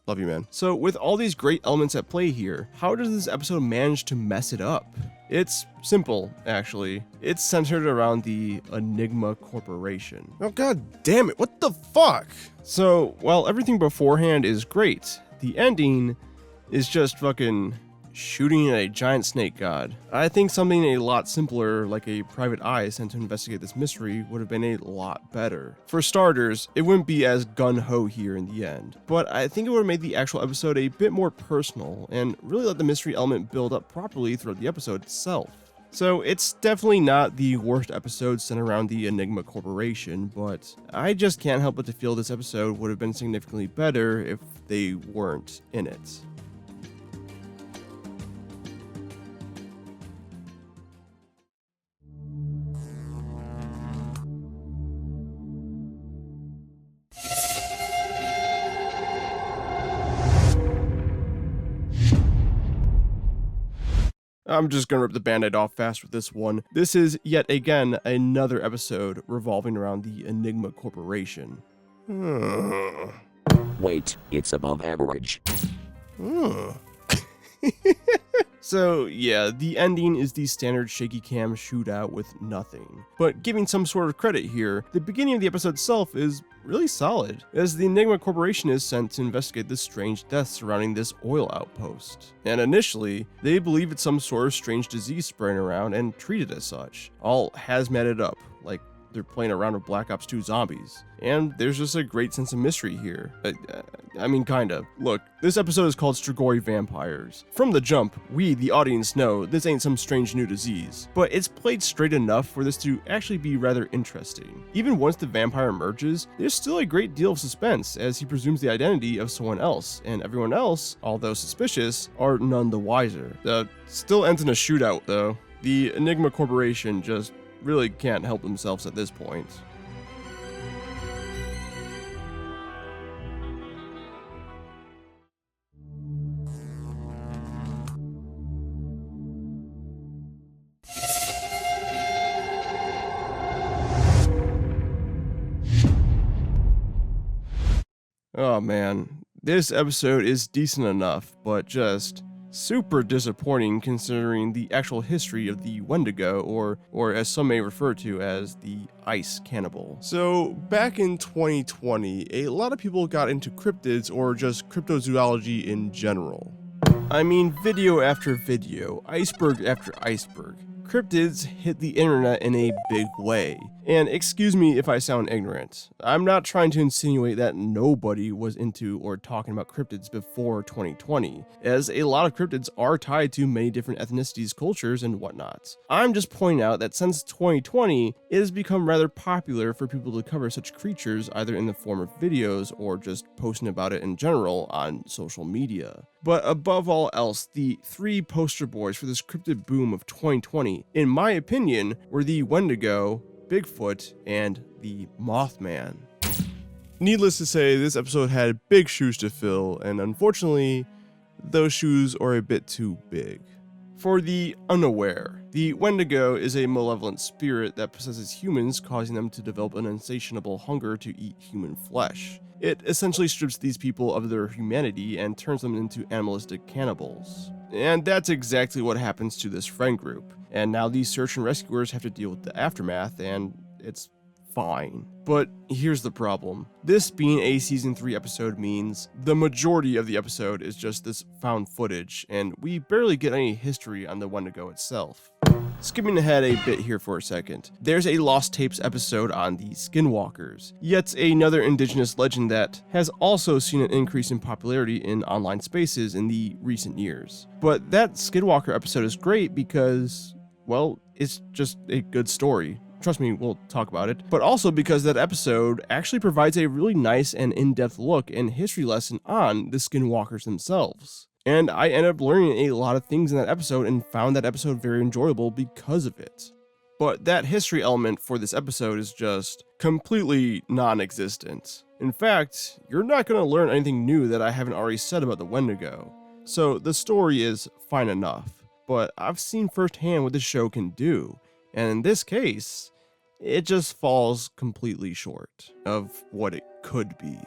Love you, man. So with all these great elements at play here, how does this episode manage to mess it up? It's simple, actually. It's centered around the Enigma Corporation. Oh god damn it, what the fuck? So, while everything beforehand is great, the ending is just fucking shooting at a giant snake god. I think something a lot simpler, like a private eye sent to investigate this mystery, would have been a lot better. For starters, it wouldn't be as gun-ho here in the end, but I think it would have made the actual episode a bit more personal, and really let the mystery element build up properly throughout the episode itself. So it's definitely not the worst episode centered around the Enigma Corporation, but I just can't help but to feel this episode would have been significantly better if they weren't in it. I'm just gonna rip the band-aid off fast with this one. This is, yet again, another episode revolving around the Enigma Corporation. Wait, it's above average. So yeah, the ending is the standard shaky cam shootout with nothing. But giving some sort of credit here, the beginning of the episode itself is really solid, as the Enigma Corporation is sent to investigate the strange death surrounding this oil outpost. And initially, they believe it's some sort of strange disease spreading around and treat it as such, all hazmated up, like they're playing around with Black Ops 2 zombies. And there's just a great sense of mystery here. I mean, kind of. Look, this episode is called Strigoi Vampires. From the jump, we, the audience, know this ain't some strange new disease, but it's played straight enough for this to actually be rather interesting. Even once the vampire emerges, there's still a great deal of suspense as he presumes the identity of someone else, and everyone else, although suspicious, are none the wiser. Still ends in a shootout, though. The Enigma Corporation just really can't help themselves at this point. Oh man, this episode is decent enough, but just super disappointing considering the actual history of the Wendigo, or as some may refer to as the ice cannibal. So back in 2020, a lot of people got into cryptids or just cryptozoology in general. I mean, video after video, iceberg after iceberg, cryptids hit the internet in a big way. And excuse me if I sound ignorant. I'm not trying to insinuate that nobody was into or talking about cryptids before 2020, as a lot of cryptids are tied to many different ethnicities, cultures, and whatnot. I'm just pointing out that since 2020, it has become rather popular for people to cover such creatures either in the form of videos or just posting about it in general on social media. But above all else, the three poster boys for this cryptid boom of 2020, in my opinion, were the Wendigo, Bigfoot, and the Mothman. Needless to say, this episode had big shoes to fill, and unfortunately, those shoes are a bit too big. For the unaware, the Wendigo is a malevolent spirit that possesses humans, causing them to develop an insatiable hunger to eat human flesh. It essentially strips these people of their humanity and turns them into animalistic cannibals. And that's exactly what happens to this friend group. And now these search and rescuers have to deal with the aftermath, and it's fine. But here's the problem. This being a season 3 episode means the majority of the episode is just this found footage, and we barely get any history on the Wendigo itself. Skipping ahead a bit here for a second, there's a Lost Tapes episode on the Skinwalkers, yet another indigenous legend that has also seen an increase in popularity in online spaces in the recent years. But that Skinwalker episode is great because, well, it's just a good story. Trust me, we'll talk about it. But also because that episode actually provides a really nice and in-depth look and history lesson on the Skinwalkers themselves. And I ended up learning a lot of things in that episode and found that episode very enjoyable because of it. But that history element for this episode is just completely non-existent. In fact, you're not going to learn anything new that I haven't already said about the Wendigo. So the story is fine enough, but I've seen firsthand what this show can do. And in this case, it just falls completely short of what it could be.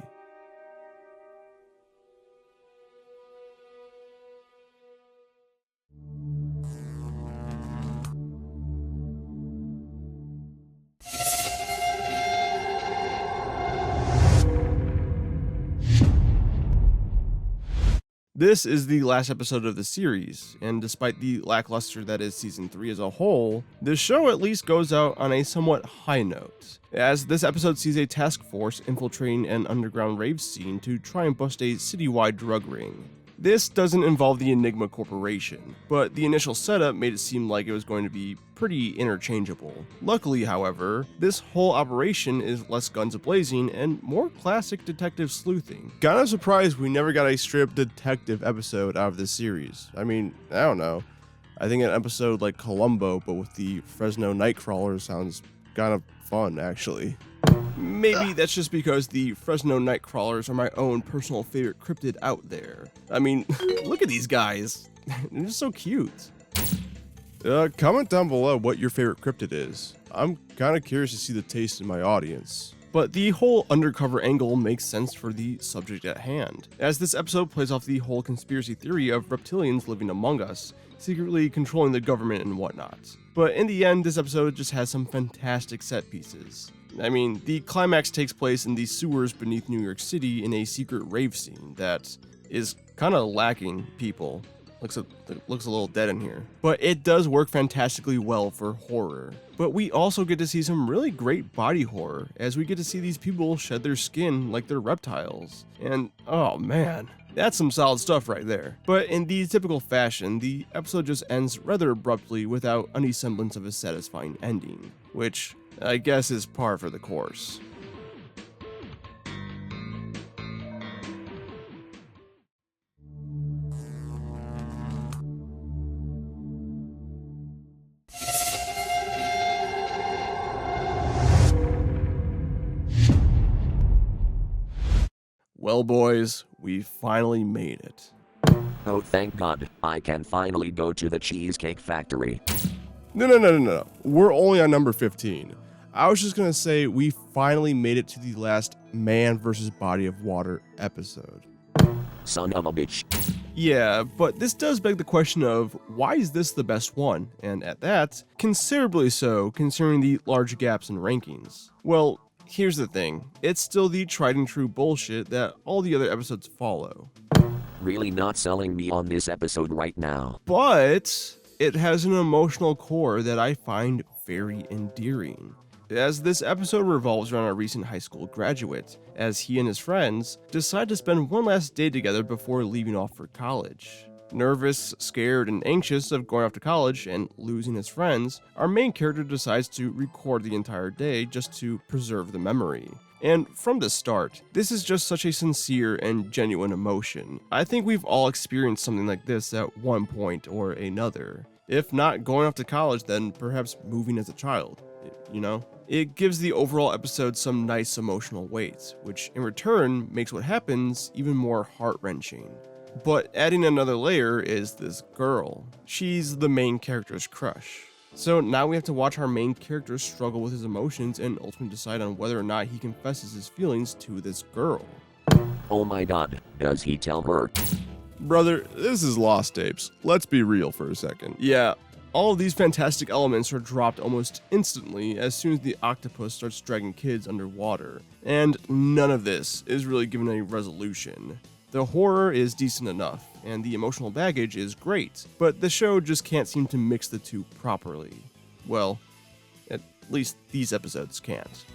This is the last episode of the series, and despite the lackluster that is season 3 as a whole, the show at least goes out on a somewhat high note, as this episode sees a task force infiltrating an underground rave scene to try and bust a citywide drug ring. This doesn't involve the Enigma Corporation, but the initial setup made it seem like it was going to be pretty interchangeable. Luckily, however, this whole operation is less guns a-blazing and more classic detective sleuthing. Kinda surprised we never got a straight detective episode out of this series. I mean, I don't know. I think an episode like Columbo, but with the Fresno Nightcrawler sounds kind of fun, actually. Maybe that's just because the Fresno Nightcrawlers are my own personal favorite cryptid out there. I mean, look at these guys. They're just so cute. Comment down below what your favorite cryptid is. I'm kind of curious to see the taste in my audience. But the whole undercover angle makes sense for the subject at hand, as this episode plays off the whole conspiracy theory of reptilians living among us, secretly controlling the government and whatnot. But in the end, this episode just has some fantastic set pieces. I mean, the climax takes place in the sewers beneath New York City in a secret rave scene that is kind of lacking people. Looks a little dead in here. But it does work fantastically well for horror. But we also get to see some really great body horror, as we get to see these people shed their skin like they're reptiles. And, oh man, that's some solid stuff right there. But in the typical fashion, the episode just ends rather abruptly without any semblance of a satisfying ending, which I guess is par for the course. Well, boys, we finally made it. Oh, thank God, I can finally go to the Cheesecake Factory. No. We're only on number 15. I was just gonna say we finally made it to the last man versus body of water episode. Son of a bitch. Yeah, but this does beg the question of why is this the best one? And at that, considerably so, considering the large gaps in rankings. Well, here's the thing. It's still the tried and true bullshit that all the other episodes follow. Really not selling me on this episode right now. But it has an emotional core that I find very endearing. As this episode revolves around a recent high school graduate, as he and his friends decide to spend one last day together before leaving off for college. Nervous, scared, and anxious of going off to college and losing his friends, our main character decides to record the entire day just to preserve the memory. And from the start, this is just such a sincere and genuine emotion. I think we've all experienced something like this at one point or another. If not going off to college, then perhaps moving as a child, you know? It gives the overall episode some nice emotional weight, which in return makes what happens even more heart-wrenching. But adding another layer is this girl. She's the main character's crush. So now we have to watch our main character struggle with his emotions and ultimately decide on whether or not he confesses his feelings to this girl. Oh my god, does he tell her? Brother, this is Lost Tapes. Let's be real for a second. Yeah, all of these fantastic elements are dropped almost instantly as soon as the octopus starts dragging kids underwater. And none of this is really given a resolution. The horror is decent enough, and the emotional baggage is great, but the show just can't seem to mix the two properly. Well, at least these episodes can't.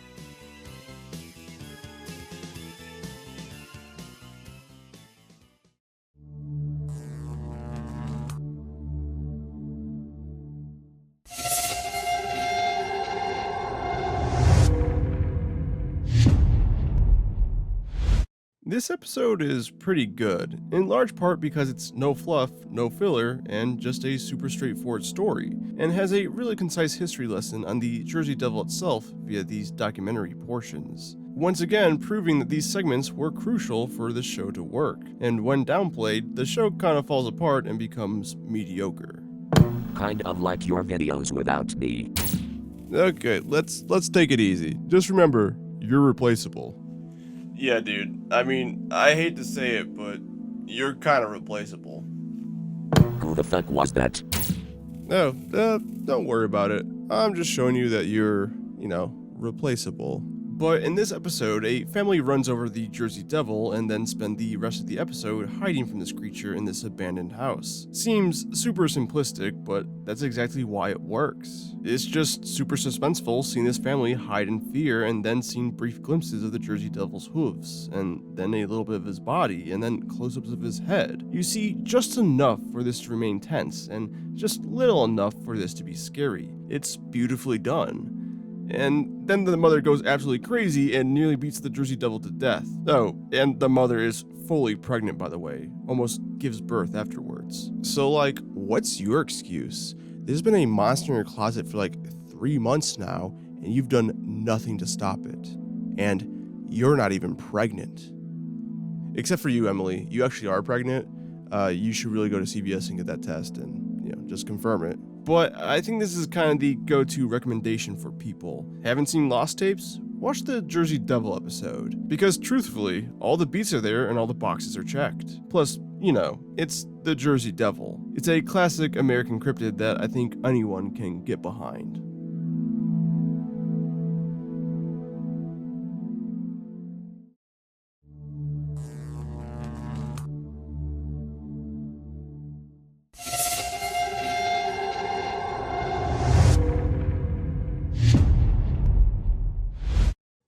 This episode is pretty good, in large part because it's no fluff, no filler, and just a super straightforward story, and has a really concise history lesson on the Jersey Devil itself via these documentary portions. Once again, proving that these segments were crucial for the show to work, and when downplayed, the show kind of falls apart and becomes mediocre. Kind of like your videos without me. Okay, let's take it easy. Just remember, you're replaceable. Yeah, dude. I mean, I hate to say it, but you're kind of replaceable. Who the fuck was that? No, don't worry about it. I'm just showing you that you're, replaceable. But in this episode, a family runs over the Jersey Devil and then spend the rest of the episode hiding from this creature in this abandoned house. Seems super simplistic, but that's exactly why it works. It's just super suspenseful seeing this family hide in fear and then seeing brief glimpses of the Jersey Devil's hooves, and then a little bit of his body, and then close-ups of his head. You see just enough for this to remain tense, and just little enough for this to be scary. It's beautifully done. And then the mother goes absolutely crazy and nearly beats the Jersey Devil to death. Oh, and the mother is fully pregnant, by the way, almost gives birth afterwards. So what's your excuse? There's been a monster in your closet for 3 months now, and you've done nothing to stop it. And you're not even pregnant. Except for you, Emily. You actually are pregnant. You should really go to CVS and get that test and, just confirm it. But I think this is kind of the go-to recommendation for people. Haven't seen Lost Tapes? Watch the Jersey Devil episode. Because truthfully, all the beats are there and all the boxes are checked. Plus, it's the Jersey Devil. It's a classic American cryptid that I think anyone can get behind.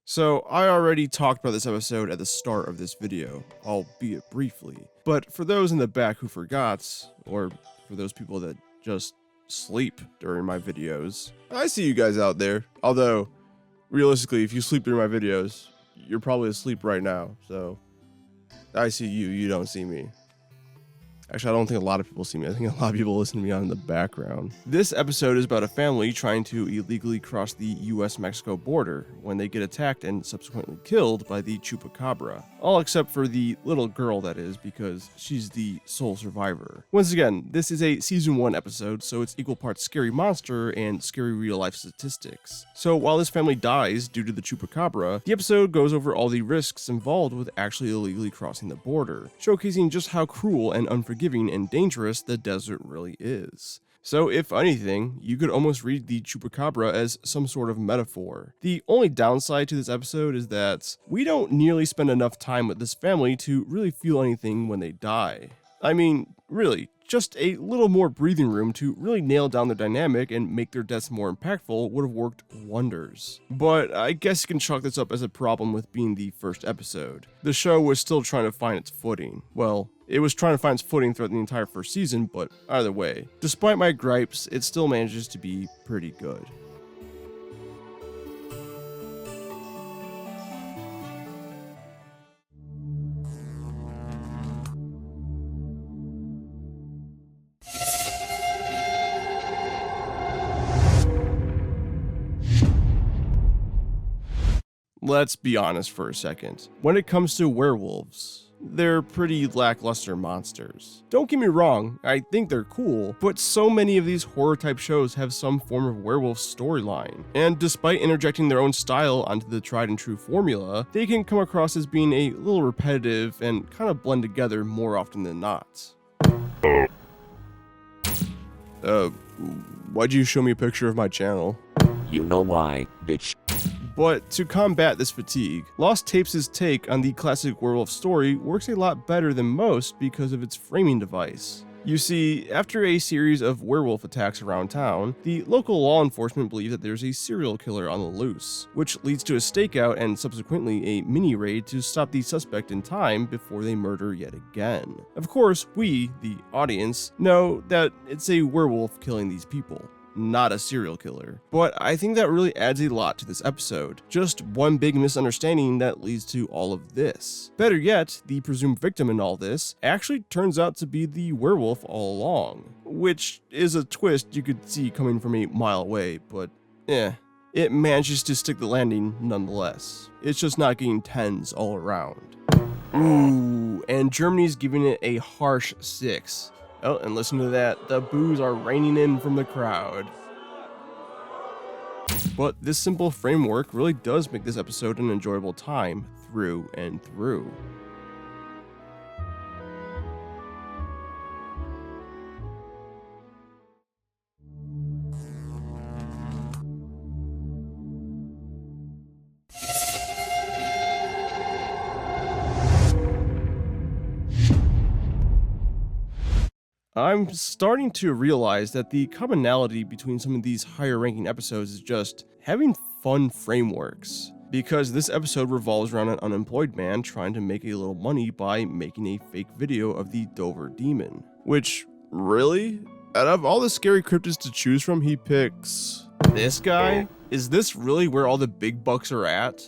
So I already talked about this episode at the start of this video, albeit briefly, but for those in the back who forgot, or for those people that just sleep during my videos, I see you guys out there. Although, realistically, if you sleep during my videos, you're probably asleep right now, so I see you, you don't see me. Actually, I don't think a lot of people see me. I think a lot of people listen to me on in the background. This episode is about a family trying to illegally cross the US-Mexico border when they get attacked and subsequently killed by the Chupacabra. All except for the little girl, that is, because she's the sole survivor. Once again, this is a season 1 episode, so it's equal parts scary monster and scary real-life statistics. So while this family dies due to the Chupacabra, the episode goes over all the risks involved with actually illegally crossing the border, showcasing just how cruel and unforgiving and dangerous the desert really is. So if anything, you could almost read the Chupacabra as some sort of metaphor. The only downside to this episode is that we don't nearly spend enough time with this family to really feel anything when they die. I mean, really, just a little more breathing room to really nail down the dynamic and make their deaths more impactful would have worked wonders. But I guess you can chalk this up as a problem with being the first episode. The show was still trying to find its footing. Well, it was trying to find its footing throughout the entire first season, but either way, despite my gripes, it still manages to be pretty good. Let's be honest for a second. When it comes to werewolves, they're pretty lackluster monsters. Don't get me wrong, I think they're cool, but so many of these horror type shows have some form of werewolf storyline, and despite interjecting their own style onto the tried and true formula, they can come across as being a little repetitive and kind of blend together more often than not. Why'd you show me a picture of my channel? You know why, bitch. But to combat this fatigue, Lost Tapes' take on the classic werewolf story works a lot better than most because of its framing device. You see, after a series of werewolf attacks around town, the local law enforcement believe that there's a serial killer on the loose, which leads to a stakeout and subsequently a mini-raid to stop the suspect in time before they murder yet again. Of course, we, the audience, know that it's a werewolf killing these people, not a serial killer. But I think that really adds a lot to this episode. Just one big misunderstanding that leads to all of this. Better yet, the presumed victim in all this actually turns out to be the werewolf all along, which is a twist you could see coming from a mile away, but it manages to stick the landing nonetheless. It's just not getting 10s all around. Ooh, and Germany's giving it a harsh 6. Oh, and listen to that, the boos are raining in from the crowd. But this simple framework really does make this episode an enjoyable time through and through. I'm starting to realize that the commonality between some of these higher ranking episodes is just having fun frameworks. Because this episode revolves around an unemployed man trying to make a little money by making a fake video of the Dover Demon. Which, really? Out of all the scary cryptids to choose from, he picks this guy? Is this really where all the big bucks are at?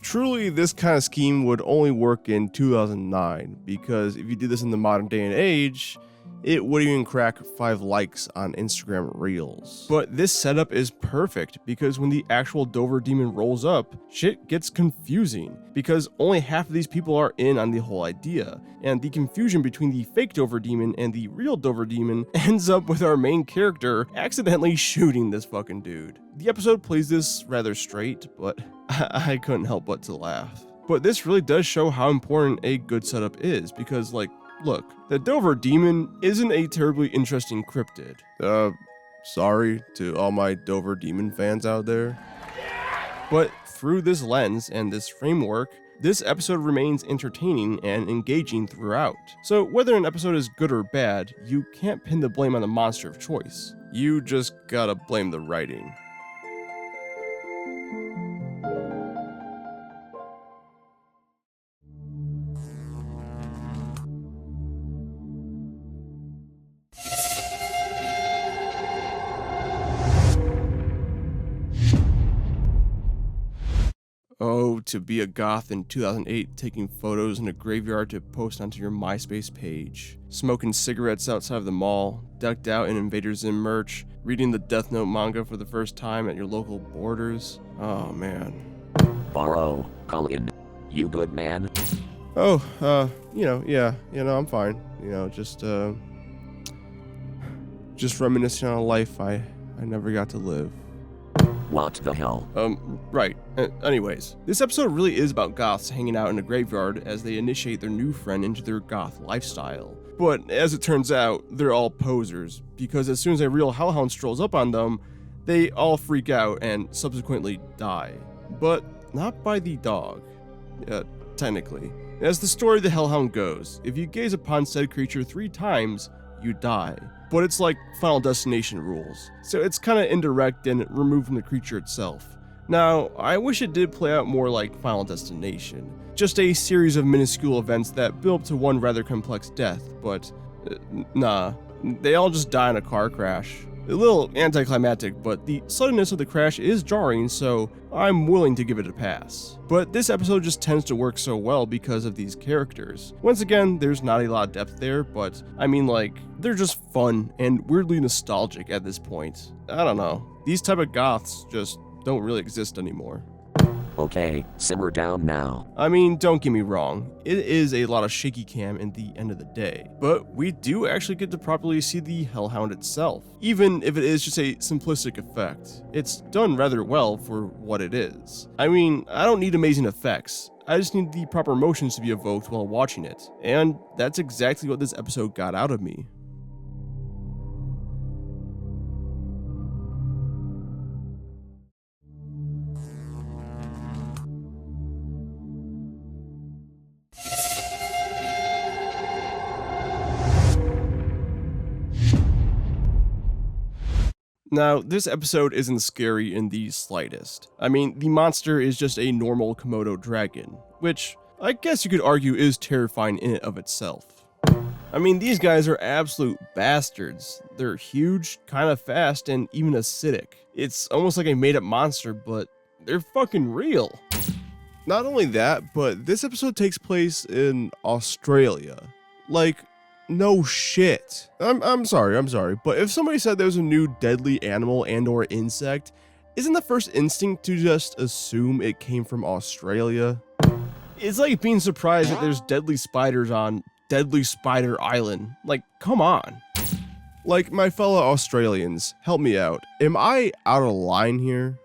Truly, this kind of scheme would only work in 2009, because if you did this in the modern day and age, it wouldn't even crack 5 likes on Instagram Reels. But this setup is perfect, because when the actual Dover Demon rolls up, shit gets confusing, because only half of these people are in on the whole idea, and the confusion between the fake Dover Demon and the real Dover Demon ends up with our main character accidentally shooting this fucking dude. The episode plays this rather straight, but I couldn't help but to laugh. But this really does show how important a good setup is, because look, the Dover Demon isn't a terribly interesting cryptid. Sorry to all my Dover Demon fans out there. But through this lens and this framework, this episode remains entertaining and engaging throughout. So whether an episode is good or bad, you can't pin the blame on the monster of choice. You just gotta blame the writing. Oh, to be a goth in 2008 taking photos in a graveyard to post onto your MySpace page, smoking cigarettes outside of the mall, decked out in Invader Zim merch, reading the Death Note manga for the first time at your local Borders. Oh man. Borrow, Colin. You good man? Oh, I'm fine. Just reminiscing on a life I never got to live. What the hell? Right. Anyways, this episode really is about goths hanging out in a graveyard as they initiate their new friend into their goth lifestyle. But as it turns out, they're all posers, because as soon as a real hellhound strolls up on them, they all freak out and subsequently die. But not by the dog. Technically. As the story of the hellhound goes, if you gaze upon said creature 3 times, you die. But it's like Final Destination rules, so it's kind of indirect and removed from the creature itself. Now, I wish it did play out more like Final Destination, just a series of minuscule events that build up to one rather complex death, but nah, they all just die in a car crash. A little anticlimactic, but the suddenness of the crash is jarring, so I'm willing to give it a pass. But this episode just tends to work so well because of these characters. Once again, there's not a lot of depth there, but I mean, like, they're just fun and weirdly nostalgic at this point. I don't know. These type of goths just don't really exist anymore. Okay, simmer down now. I mean, don't get me wrong, it is a lot of shaky cam in the end of the day, but we do actually get to properly see the Hellhound itself, even if it is just a simplistic effect. It's done rather well for what it is. I mean, I don't need amazing effects, I just need the proper emotions to be evoked while watching it, and that's exactly what this episode got out of me. Now, this episode isn't scary in the slightest. I mean, the monster is just a normal Komodo dragon, which I guess you could argue is terrifying in and of itself. I mean, these guys are absolute bastards. They're huge, kind of fast, and even acidic. It's almost like a made-up monster, but they're fucking real. Not only that, but this episode takes place in Australia. Like, no shit. I'm sorry, but if somebody said there was a new deadly animal and or insect, isn't the first instinct to just assume it came from Australia? It's like being surprised that there's deadly spiders on Deadly Spider Island. Like, come on. Like, my fellow Australians, help me out. Am I out of line here?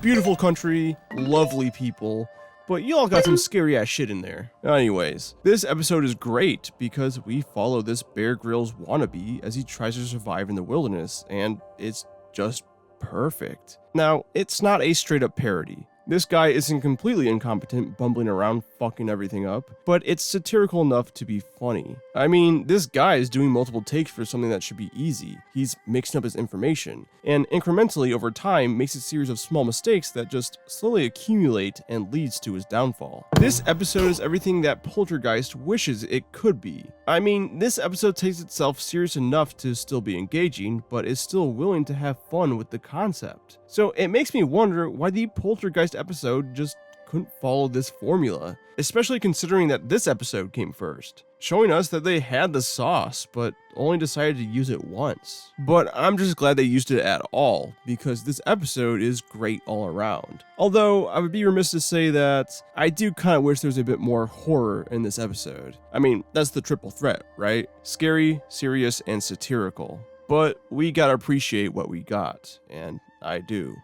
Beautiful country, lovely people, but y'all got some scary ass shit in there. Anyways, this episode is great because we follow this Bear Grylls wannabe as he tries to survive in the wilderness, and it's just perfect. Now, it's not a straight up parody. This guy isn't completely incompetent, bumbling around fucking everything up, but it's satirical enough to be funny. I mean, this guy is doing multiple takes for something that should be easy. He's mixing up his information, and incrementally over time makes a series of small mistakes that just slowly accumulate and leads to his downfall. This episode is everything that Poltergeist wishes it could be. I mean, this episode takes itself serious enough to still be engaging, but is still willing to have fun with the concept. So it makes me wonder why the Poltergeist episode just couldn't follow this formula, especially considering that this episode came first, showing us that they had the sauce, but only decided to use it once. But I'm just glad they used it at all, because this episode is great all around. Although, I would be remiss to say that I do kind of wish there was a bit more horror in this episode. I mean, that's the triple threat, right? Scary, serious, and satirical. But we gotta appreciate what we got, and I do.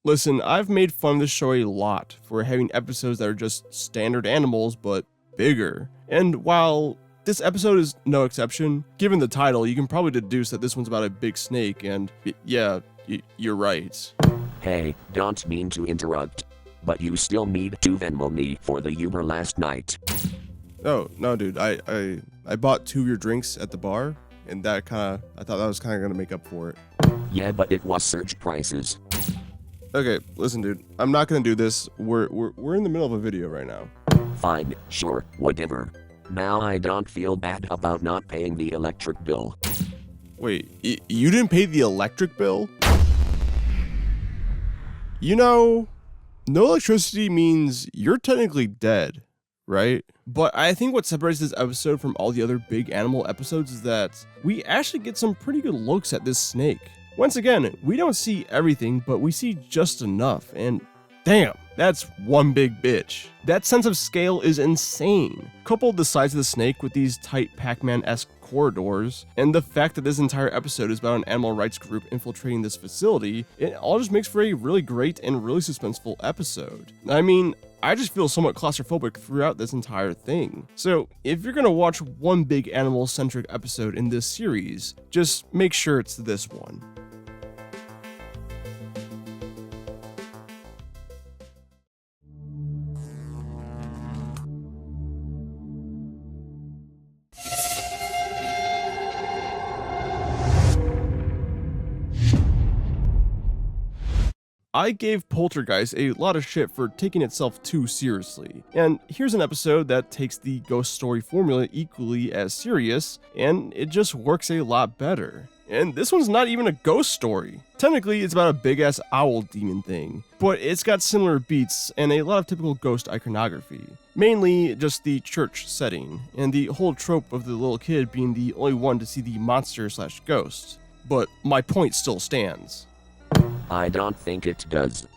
Listen, I've made fun of this show a lot for having episodes that are just standard animals, but bigger. And while this episode is no exception, given the title, you can probably deduce that this one's about a big snake, and yeah, you're right. Hey, don't mean to interrupt, but you still need to Venmo me for the Uber last night. Oh, no, dude, I bought 2 of your drinks at the bar, and I thought that was kind of gonna make up for it. Yeah, but it was surge prices. Okay, listen, dude, I'm not gonna do this. We're in the middle of a video right now. Fine, sure, whatever. Now I don't feel bad about not paying the electric bill. Wait, you didn't pay the electric bill? You know, no electricity means you're technically dead, right? But I think what separates this episode from all the other big animal episodes is that we actually get some pretty good looks at this snake. Once again, we don't see everything, but we see just enough, and damn, that's one big bitch. That sense of scale is insane. Coupled the size of the snake with these tight Pac-Man-esque corridors, and the fact that this entire episode is about an animal rights group infiltrating this facility, it all just makes for a really great and really suspenseful episode. I mean, I just feel somewhat claustrophobic throughout this entire thing. So if you're gonna watch one big animal-centric episode in this series, just make sure it's this one. I gave Poltergeist a lot of shit for taking itself too seriously, and here's an episode that takes the ghost story formula equally as serious, and it just works a lot better. And this one's not even a ghost story. Technically, it's about a big-ass owl demon thing, but it's got similar beats and a lot of typical ghost iconography. Mainly just the church setting, and the whole trope of the little kid being the only one to see the monster/ghost. But my point still stands. I don't think it does.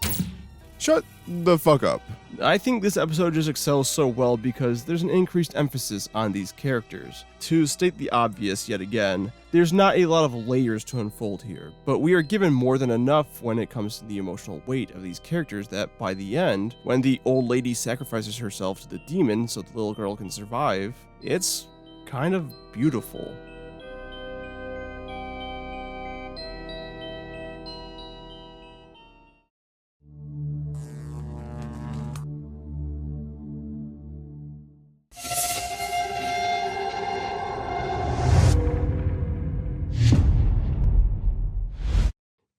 Shut the fuck up. I think this episode just excels so well because there's an increased emphasis on these characters. To state the obvious yet again, there's not a lot of layers to unfold here, but we are given more than enough when it comes to the emotional weight of these characters that by the end, when the old lady sacrifices herself to the demon so the little girl can survive, it's kind of beautiful.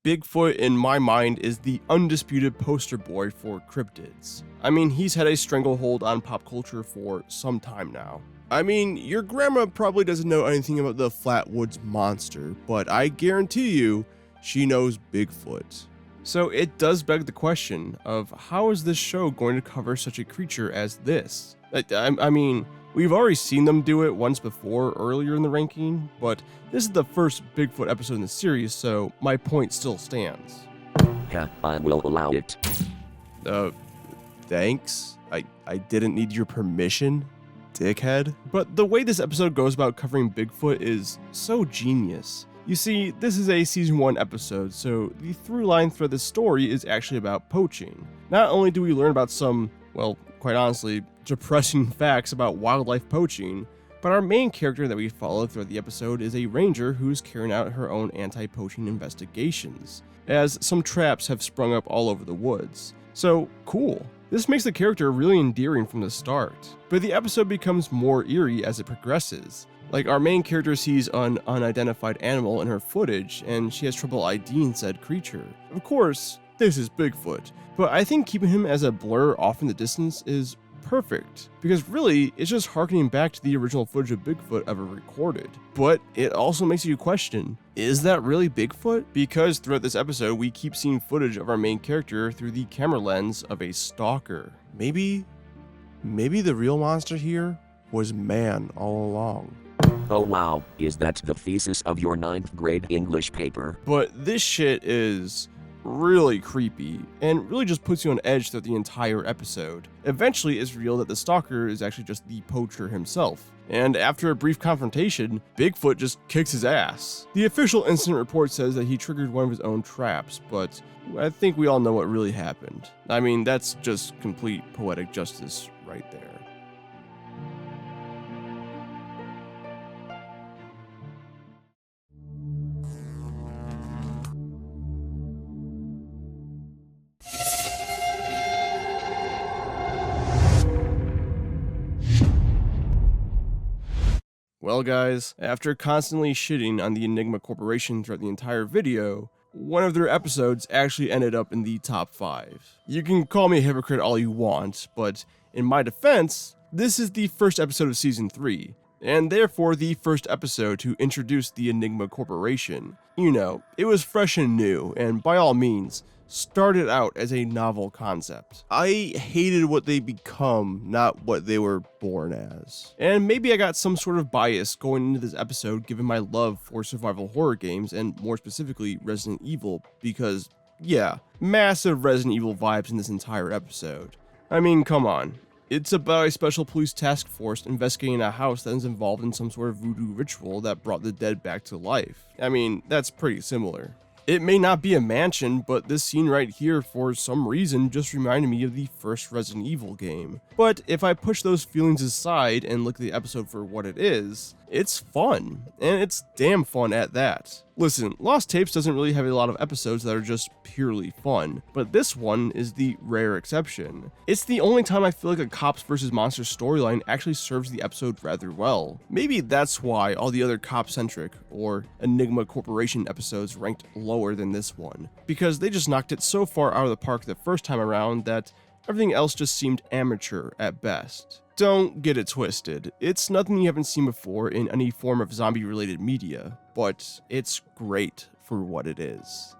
Bigfoot, in my mind, is the undisputed poster boy for cryptids. I mean, he's had a stranglehold on pop culture for some time now. I mean, your grandma probably doesn't know anything about the Flatwoods Monster, but I guarantee you, she knows Bigfoot. So it does beg the question of how is this show going to cover such a creature as this? I mean, we've already seen them do it once before earlier in the ranking, but this is the first Bigfoot episode in the series, so my point still stands. Yeah, I will allow it. Thanks? I didn't need your permission, dickhead. But the way this episode goes about covering Bigfoot is so genius. You see, this is a season 1 episode, so the through line through this story is actually about poaching. Not only do we learn about some, well, quite honestly, depressing facts about wildlife poaching, but our main character that we follow throughout the episode is a ranger who's carrying out her own anti-poaching investigations, as some traps have sprung up all over the woods. So, cool. This makes the character really endearing from the start, but the episode becomes more eerie as it progresses. Like, our main character sees an unidentified animal in her footage, and she has trouble IDing said creature. Of course, this is Bigfoot, but I think keeping him as a blur off in the distance is perfect, because really, it's just harkening back to the original footage of Bigfoot ever recorded. But it also makes you question, is that really Bigfoot? Because throughout this episode, we keep seeing footage of our main character through the camera lens of a stalker. Maybe the real monster here was man all along. Oh wow, is that the thesis of your 9th grade English paper? But this shit is really creepy, and really just puts you on edge throughout the entire episode. Eventually, it's revealed that the stalker is actually just the poacher himself, and after a brief confrontation, Bigfoot just kicks his ass. The official incident report says that he triggered one of his own traps, but I think we all know what really happened. I mean, that's just complete poetic justice right there. Well guys, after constantly shitting on the Enigma Corporation throughout the entire video, one of their episodes actually ended up in the top 5. You can call me a hypocrite all you want, but in my defense, this is the first episode of season 3, and therefore the first episode to introduce the Enigma Corporation. You know, it was fresh and new, and by all means, started out as a novel concept. I hated what they become, not what they were born as. And maybe I got some sort of bias going into this episode given my love for survival horror games, and more specifically Resident Evil, because yeah, massive Resident Evil vibes in this entire episode. I mean, come on. It's about a special police task force investigating a house that is involved in some sort of voodoo ritual that brought the dead back to life. I mean, that's pretty similar. It may not be a mansion, but this scene right here for some reason just reminded me of the first Resident Evil game. But if I push those feelings aside and look at the episode for what it is, it's fun, and it's damn fun at that. Listen, Lost Tapes doesn't really have a lot of episodes that are just purely fun, but this one is the rare exception. It's the only time I feel like a cops versus monsters storyline actually serves the episode rather well. Maybe that's why all the other cop-centric or Enigma Corporation episodes ranked lower than this one, because they just knocked it so far out of the park the first time around that everything else just seemed amateur at best. Don't get it twisted, it's nothing you haven't seen before in any form of zombie-related media, but it's great for what it is.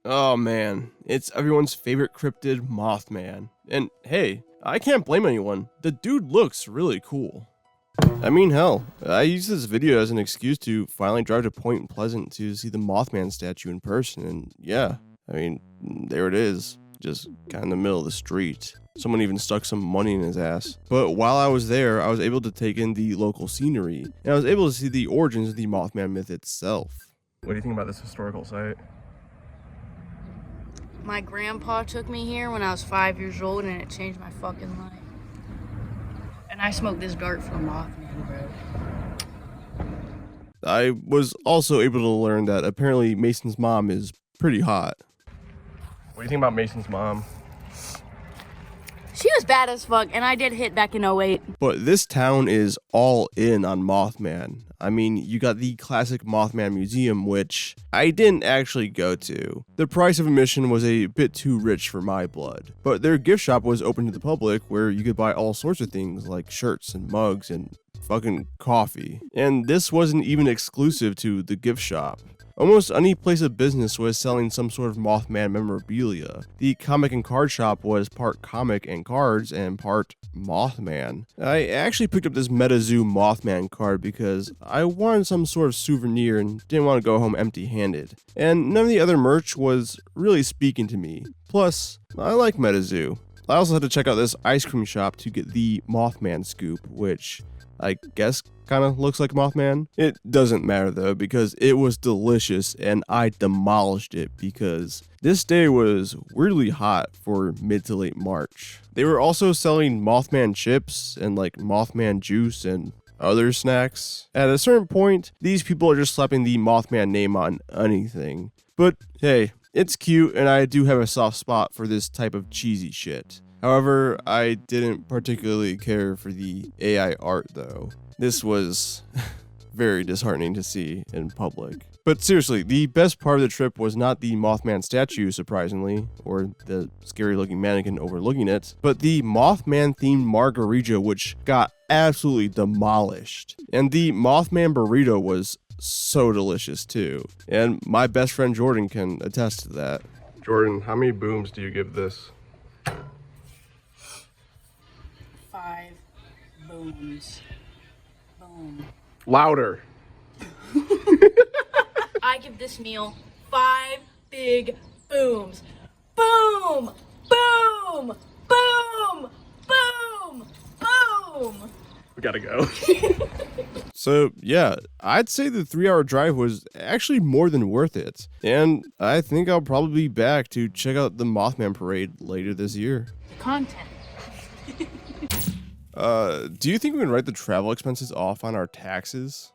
Oh man, it's everyone's favorite cryptid, Mothman. And hey, I can't blame anyone, the dude looks really cool. I mean, hell, I used this video as an excuse to finally drive to Point Pleasant to see the Mothman statue in person, and yeah, I mean, there it is, just kind of in the middle of the street. Someone even stuck some money in his ass. But while I was there, I was able to take in the local scenery, and I was able to see the origins of the Mothman myth itself. What do you think about this historical site? My grandpa took me here when I was 5 years old, and it changed my fucking life. And I smoked this dart for Mothman, bro. I was also able to learn that apparently Mason's mom is pretty hot. What do you think about Mason's mom? She was bad as fuck, and I did hit back in '08. But this town is all in on Mothman. I mean, you got the classic Mothman Museum, which I didn't actually go to. The price of admission was a bit too rich for my blood. But their gift shop was open to the public where you could buy all sorts of things like shirts and mugs and fucking coffee. And this wasn't even exclusive to the gift shop. Almost any place of business was selling some sort of Mothman memorabilia. The comic and card shop was part comic and cards and part Mothman. I actually picked up this MetaZoo Mothman card because I wanted some sort of souvenir and didn't want to go home empty-handed. And none of the other merch was really speaking to me. Plus, I like MetaZoo. I also had to check out this ice cream shop to get the Mothman scoop, which I guess kind of looks like Mothman. It doesn't matter though, because it was delicious and I demolished it because this day was weirdly hot for mid to late March. They were also selling Mothman chips and like Mothman juice and other snacks. At a certain point, these people are just slapping the Mothman name on anything. But hey, it's cute and I do have a soft spot for this type of cheesy shit. However, I didn't particularly care for the AI art though. This was very disheartening to see in public. But seriously, the best part of the trip was not the Mothman statue, surprisingly, or the scary looking mannequin overlooking it, but the Mothman themed margarita, which got absolutely demolished. And the Mothman burrito was so delicious too. And my best friend Jordan can attest to that. Jordan, how many booms do you give this? 5 booms. Boom. Louder. I give this meal 5 big booms. Boom! Boom! Boom! Boom! Boom! We gotta go. So yeah, I'd say the 3-hour drive was actually more than worth it. And I think I'll probably be back to check out the Mothman parade later this year. Content. Do you think we can write the travel expenses off on our taxes?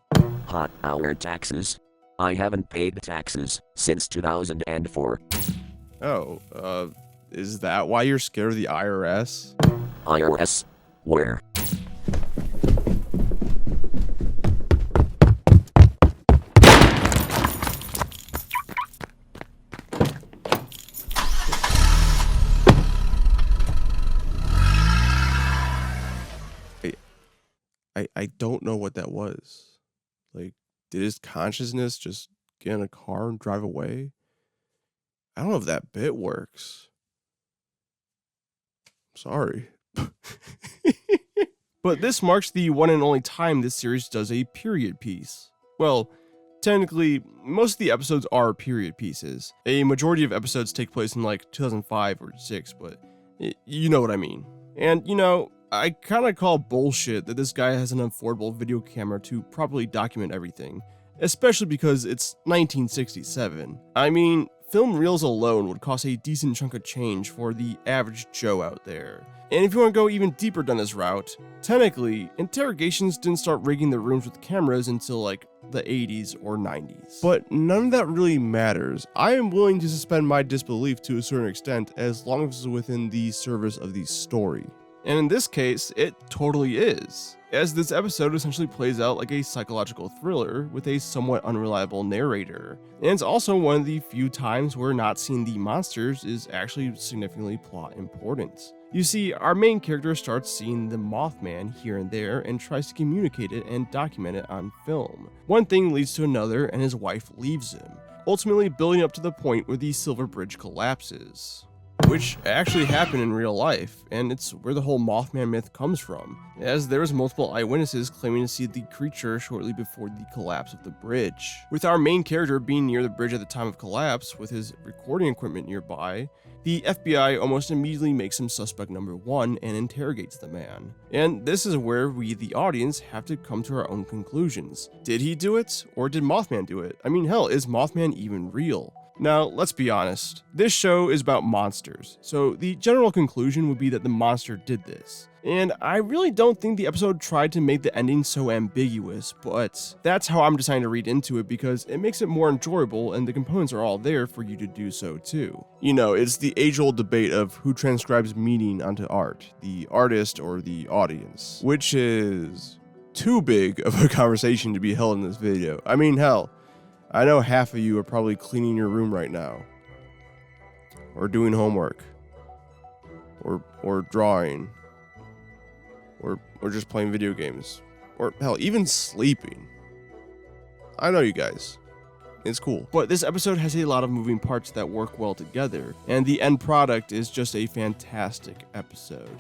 Hot hour taxes? I haven't paid taxes since 2004. Oh, is that why you're scared of the IRS? IRS? Where? I don't know what that was. Like, did his consciousness just get in a car and drive away? I don't know if that bit works. Sorry. But this marks the one and only time this series does a period piece. Well, Technically, most of the episodes are period pieces. A majority of episodes take place in like 2005 or 6, but you know what I mean. And you know, I kinda call bullshit that this guy has an affordable video camera to properly document everything, especially because it's 1967. I mean, film reels alone would cost a decent chunk of change for the average Joe out there. And if you want to go even deeper down this route, technically, interrogations didn't start rigging the rooms with cameras until like the 80s or 90s. But none of that really matters. I am willing to suspend my disbelief to a certain extent as long as it's within the service of the story. And in this case, it totally is, as this episode essentially plays out like a psychological thriller with a somewhat unreliable narrator. And it's also one of the few times where not seeing the monsters is actually significantly plot important. You see, our main character starts seeing the Mothman here and there and tries to communicate it and document it on film. One thing leads to another and his wife leaves him, ultimately building up to the point where the Silver Bridge collapses. Which actually happened in real life, and it's where the whole Mothman myth comes from, as there's multiple eyewitnesses claiming to see the creature shortly before the collapse of the bridge. With our main character being near the bridge at the time of collapse with his recording equipment nearby, the FBI almost immediately makes him suspect number 1 and interrogates the man. And this is where we, the audience, have to come to our own conclusions. Did he do it, or did Mothman do it? I mean, hell, is Mothman even real? Now, let's be honest, this show is about monsters, so the general conclusion would be that the monster did this. And I really don't think the episode tried to make the ending so ambiguous, but that's how I'm deciding to read into it because it makes it more enjoyable and the components are all there for you to do so too. You know, it's the age-old debate of who transcribes meaning onto art, the artist or the audience, which is too big of a conversation to be held in this video. I mean, hell, I know half of you are probably cleaning your room right now, or doing homework, or drawing, or just playing video games, or hell, even sleeping. I know you guys. It's cool. But this episode has a lot of moving parts that work well together, and the end product is just a fantastic episode.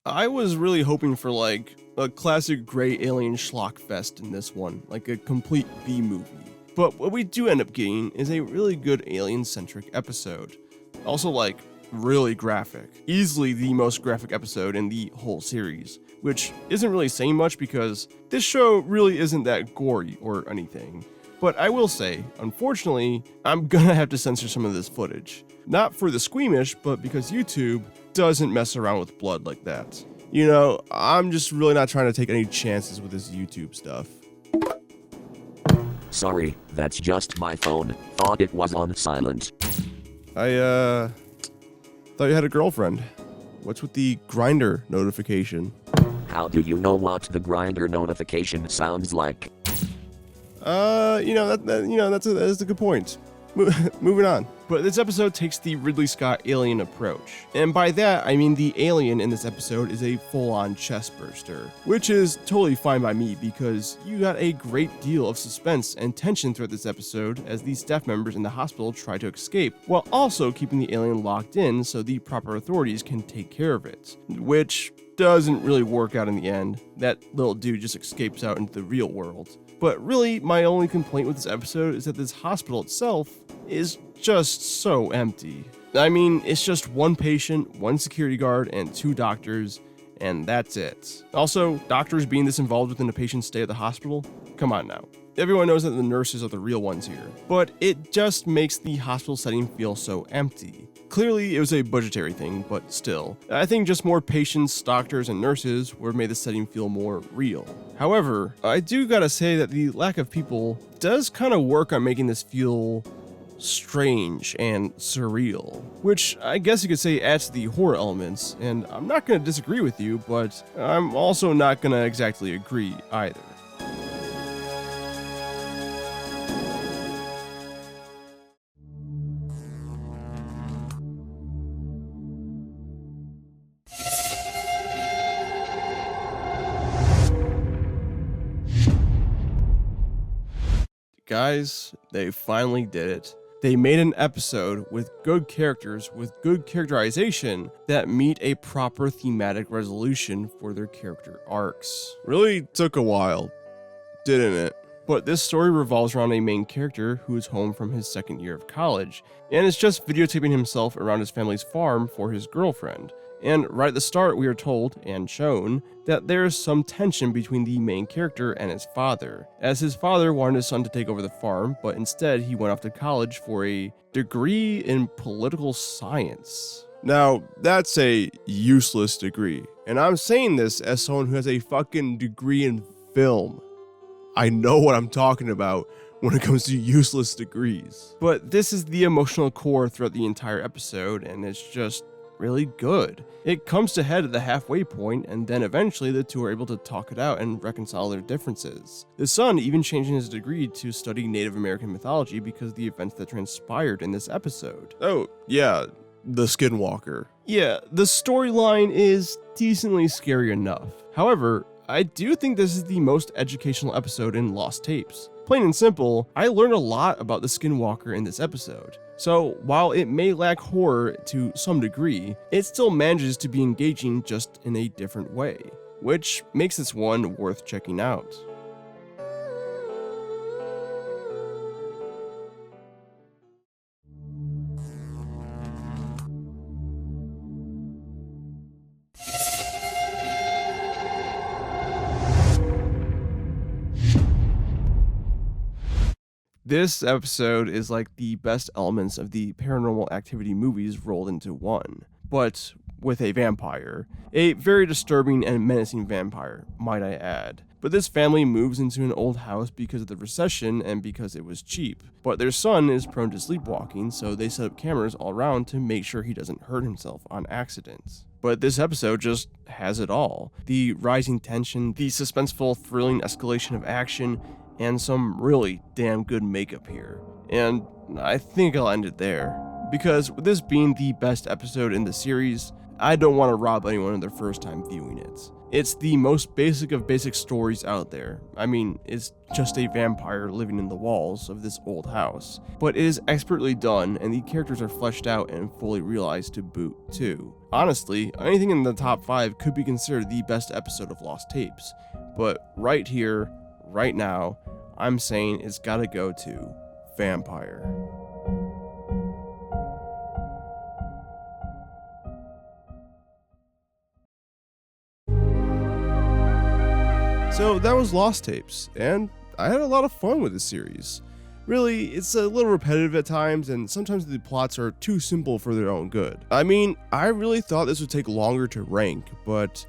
I was really hoping for like a classic gray alien schlock fest in this one, like a complete B movie. But what we do end up getting is a really good alien-centric episode. Also like really graphic. Easily the most graphic episode in the whole series, which isn't really saying much because this show really isn't that gory or anything. But I will say, unfortunately, I'm gonna have to censor some of this footage. Not for the squeamish, but because YouTube doesn't mess around with blood like that. You know, I'm just really not trying to take any chances with this YouTube stuff. Sorry, that's just my phone. Thought it was on silent. I thought you had a girlfriend. What's with the grinder notification? How do you know what the grinder notification sounds like? That's a good point. Moving on. But this episode takes the Ridley Scott alien approach. And by that, I mean the alien in this episode is a full-on chestburster, which is totally fine by me because you got a great deal of suspense and tension throughout this episode as the staff members in the hospital try to escape, while also keeping the alien locked in so the proper authorities can take care of it, which doesn't really work out in the end. That little dude just escapes out into the real world. But really, my only complaint with this episode is that this hospital itself is just so empty. I mean, it's just one patient, one security guard, and 2 doctors, and that's it. Also, doctors being this involved within a patient's stay at the hospital? Come on now. Everyone knows that the nurses are the real ones here, but it just makes the hospital setting feel so empty. Clearly, it was a budgetary thing, but still. I think just more patients, doctors, and nurses would have made the setting feel more real. However, I do gotta say that the lack of people does kind of work on making this feel strange and surreal, which I guess you could say adds to the horror elements, and I'm not gonna disagree with you, but I'm also not gonna exactly agree either. guys, they finally did it. They made an episode with good characters, with good characterization that meet a proper thematic resolution for their character arcs. Really took a while, didn't it? But this story revolves around a main character who is home from his second year of college, and is just videotaping himself around his family's farm for his girlfriend. And right at the start, we are told, and shown, that there is some tension between the main character and his father, as his father wanted his son to take over the farm, but instead he went off to college for a degree in political science. Now, that's a useless degree, and I'm saying this as someone who has a fucking degree in film. I know what I'm talking about when it comes to useless degrees. But this is the emotional core throughout the entire episode, and it's just really good. It comes to head at the halfway point, and then eventually the two are able to talk it out and reconcile their differences. The son even changing his degree to study Native American mythology because of the events that transpired in this episode. Oh, yeah, the Skinwalker. Yeah, the storyline is decently scary enough. However, I do think this is the most educational episode in Lost Tapes. Plain and simple, I learned a lot about the Skinwalker in this episode. So while it may lack horror to some degree, it still manages to be engaging just in a different way, which makes this one worth checking out. This episode is like the best elements of the Paranormal Activity movies rolled into one, but with a vampire. A very disturbing and menacing vampire, might I add. But this family moves into an old house because of the recession and because it was cheap. But their son is prone to sleepwalking, so they set up cameras all around to make sure he doesn't hurt himself on accident. But this episode just has it all. The rising tension, the suspenseful, thrilling escalation of action, and some really damn good makeup here. And I think I'll end it there, because with this being the best episode in the series, I don't want to rob anyone of their first time viewing it. It's the most basic of basic stories out there. I mean, it's just a vampire living in the walls of this old house, but it is expertly done and the characters are fleshed out and fully realized to boot too. Honestly, anything in the top 5 could be considered the best episode of Lost Tapes, but right here, right now, I'm saying it's gotta go to Vampire. So that was Lost Tapes, and I had a lot of fun with this series. Really, it's a little repetitive at times, and sometimes the plots are too simple for their own good. I mean, I really thought this would take longer to rank, but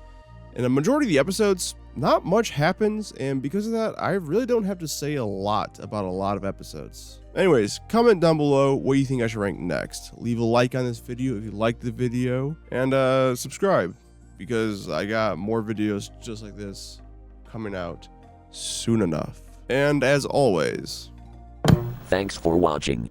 in a majority of the episodes, not much happens, and because of that, I really don't have to say a lot about a lot of episodes. Anyways, comment down below what you think I should rank next. Leave a like on this video if you liked the video, and subscribe, because I got more videos just like this coming out soon enough. And as always, Thanks for watching.